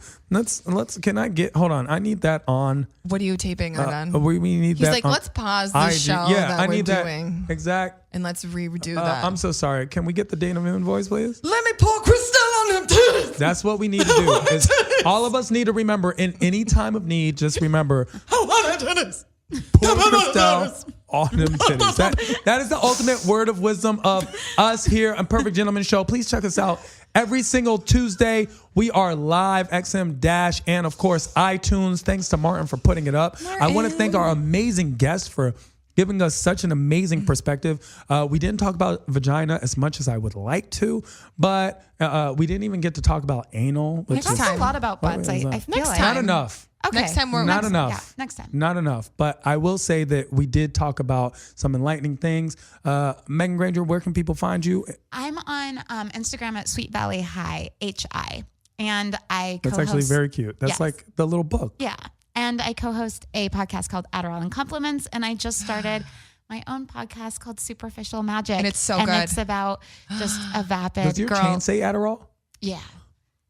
Can I get? Hold on, I need that on. What are you taping it on? We need He's that. Like, let's pause the show that we're doing. Exact. And let's redo that. I'm so sorry. Can we get the Dana Moon voice, please? Let me pour Cristal on them titties. That's what we need to do. Is all of us need to remember in any time of need. Just remember. I want titties. Pour Cristal on them titties. That is the ultimate word of wisdom of us here on Perfect Gentleman Show. Please check us out every single Tuesday. We are live, XM Dash, and of course iTunes. Thanks to Martin for putting it up. I want to thank our amazing guest for giving us such an amazing perspective. We didn't talk about vagina as much as I would like to, but we didn't even get to talk about anal. We talked a lot about butts. I feel like not enough. Okay. Next time not enough. Yeah, next time. Not enough. But I will say that we did talk about some enlightening things. Meagan Grainger, where can people find you? I'm on Instagram at Sweet Valley High, HI. And I co-host. That's actually very cute. That's like the little book. Yeah. And I co-host a podcast called Adderall and Compliments. And I just started my own podcast called Superficial Magic. And it's so good. And it's about just a vapid Does your girl. chain say Adderall? Yeah.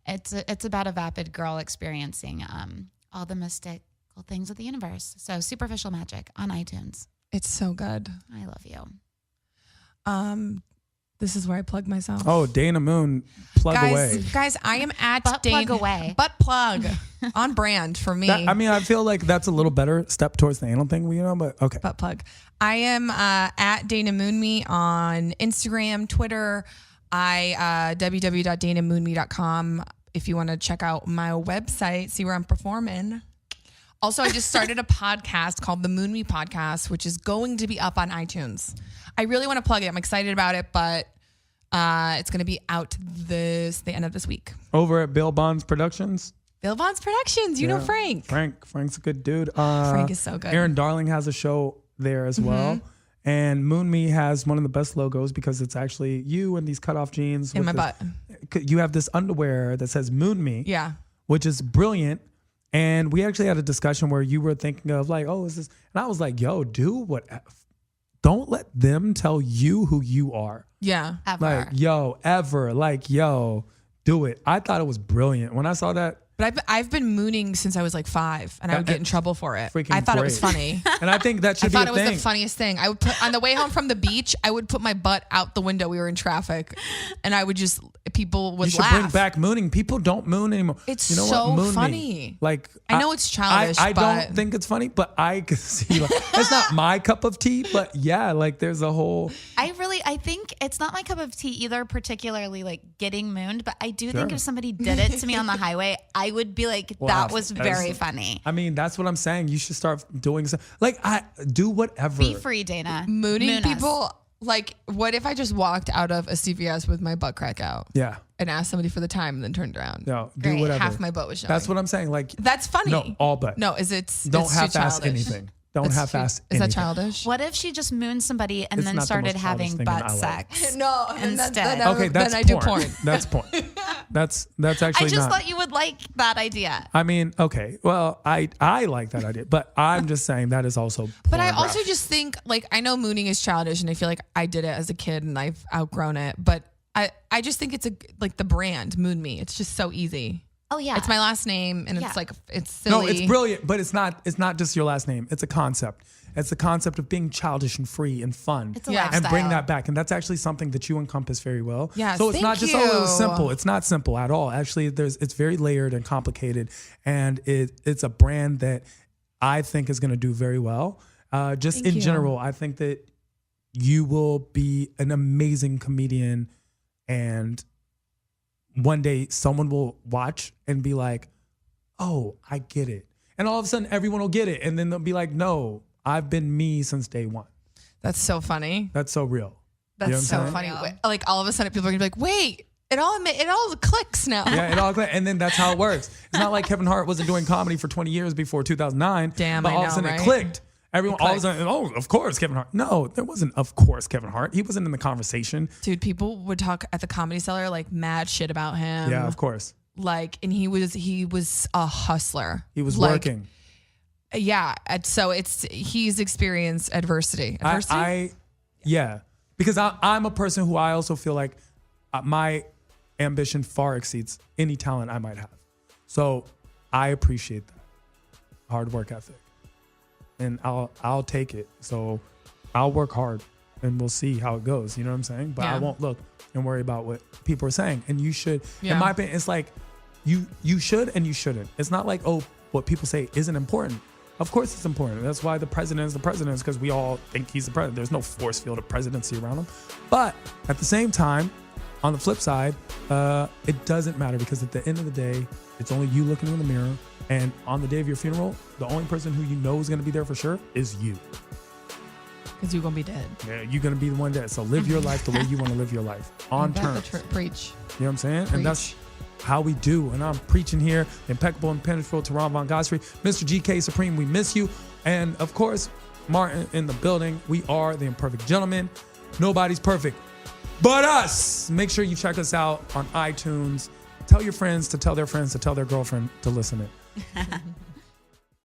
It's about a vapid girl experiencing all the mystical things of the universe. So Superficial Magic on iTunes. It's so good. I love you. This is where I plug myself. Oh, Dana Moon, plug away. Guys, I am at Butt plug away. Butt plug on brand for me. I feel like that's a little better step towards the anal thing, but okay. Butt plug. I am at Dana Moonme on Instagram, Twitter. www.danamoonme.com if you want to check out my website, see where I'm performing. Also, I just started a podcast called the Moon Me Podcast, which is going to be up on iTunes. I really want to plug it. I'm excited about it, but it's going to be out the end of this week. Over at Bill Bonds Productions. Bill Bonds Productions. You know Frank. Frank's a good dude. Frank is so good. Aaron Darling has a show there as well. And Moon Me has one of the best logos because it's actually you and these cutoff jeans. In my butt. You have this underwear that says Moon Me. Yeah. Which is brilliant. And we actually had a discussion where you were thinking of like, oh, is this? And I was like, yo, don't let them tell you who you are. Yeah. Ever. Do it. I thought it was brilliant. When I saw that. But I've been mooning since I was like 5, and I would get in trouble for it. I thought it was funny. And I think that should be a thing. I thought it was the funniest thing. I would put on the way home from the beach, I would put my butt out the window. We were in traffic, and I would just people would laugh. You should bring back mooning. People don't moon anymore. It's so funny. Like I know it's childish. I don't think it's funny, but I can see it's not my cup of tea. But yeah, like there's a whole. I I think it's not my cup of tea either, particularly like getting mooned, but I do think if somebody did it to me on the highway, I would be like, that was very funny. I mean, that's what I'm saying. You should start doing some, like, I do whatever. Be free, Dana. Mooning Moon us. people. Like, what if I just walked out of a CVS with my butt crack out? Yeah. And asked somebody for the time and then turned around. No, do Great. whatever. Half my butt was showing. That's what I'm saying. Like, That's funny. no, all but. No, it's Don't it's half-ass too childish. anything. Don't It's half-ass Is anything. that childish? What if she just mooned somebody and It's then not the started most childish having thing in butt our life. sex? No, Instead. Okay, that's then I porn. do porn. That's porn. That's actually I just not. thought you would like that idea. I mean, okay. Well, I like that idea, but I'm just saying that is also But I also pornographic. just think, like, I know mooning is childish and I feel like I did it as a kid and I've outgrown it. But I just think it's like the brand, Moon Me. It's just so easy. Oh yeah, It's my last name and Yeah. it's like, it's silly. No, it's brilliant, but it's not just your last name. It's a concept. It's the concept of being childish and free and fun. It's a Yeah. lifestyle. And bring that back. And that's actually something that you encompass very well. Yes, so it's not thank just, oh, it was you. simple. It's not simple at all. Actually, it's very layered and complicated. And it's a brand that I think is going to do very well. Just Thank in you. general, I think that you will be an amazing comedian. And one day someone will watch and be like, oh, I get it. And all of a sudden everyone will get it. And then they'll be like, no, I've been me since day one. That's so funny. That's so real. That's You know what I'm so saying? funny. Yeah. Like, all of a sudden people are going to be like, wait, it all clicks now. Yeah, it all and then that's how it works. It's not like Kevin Hart wasn't doing comedy for 20 years before 2009. Damn, but I all of a know, sudden right? it clicked. Everyone, all of a clicked. sudden, oh, of course, Kevin Hart. No, there wasn't, of course, Kevin Hart. He wasn't in the conversation. Dude, people would talk at the Comedy Cellar like mad shit about him. Yeah, of course. Like, and he was a hustler. He was Like, working. Yeah, and so he's experienced adversity. Yeah, because I'm a person who I also feel like my ambition far exceeds any talent I might have. So I appreciate that hard work ethic, and I'll take it. So I'll work hard, and we'll see how it goes. You know what I'm saying? But I Yeah. won't look and worry about what people are saying. And you should, Yeah. in my opinion, it's like you should and you shouldn't. It's not like, oh, what people say isn't important. Of course it's important. That's why the president is the president, is because we all think he's the president. There's no force field of presidency around him. But at the same time, on the flip side, it doesn't matter, because at the end of the day, it's only you looking in the mirror. And on the day of your funeral, the only person who you know is going to be there for sure is you. Because you're going to be dead. Yeah, you're going to be the one dead. So live your life the way you want to live your life, on terms. Preach. You know what I'm saying? Preach. And that's how we do. And I'm preaching here, impeccable, impenetrable, Teron Von Gosfrey, Mr. GK Supreme, we miss you. And of course, Martin in the building. We are the Imperfect Gentlemen. Nobody's perfect but us. Make sure you check us out on iTunes. Tell your friends to tell their friends to tell their girlfriend to listen it.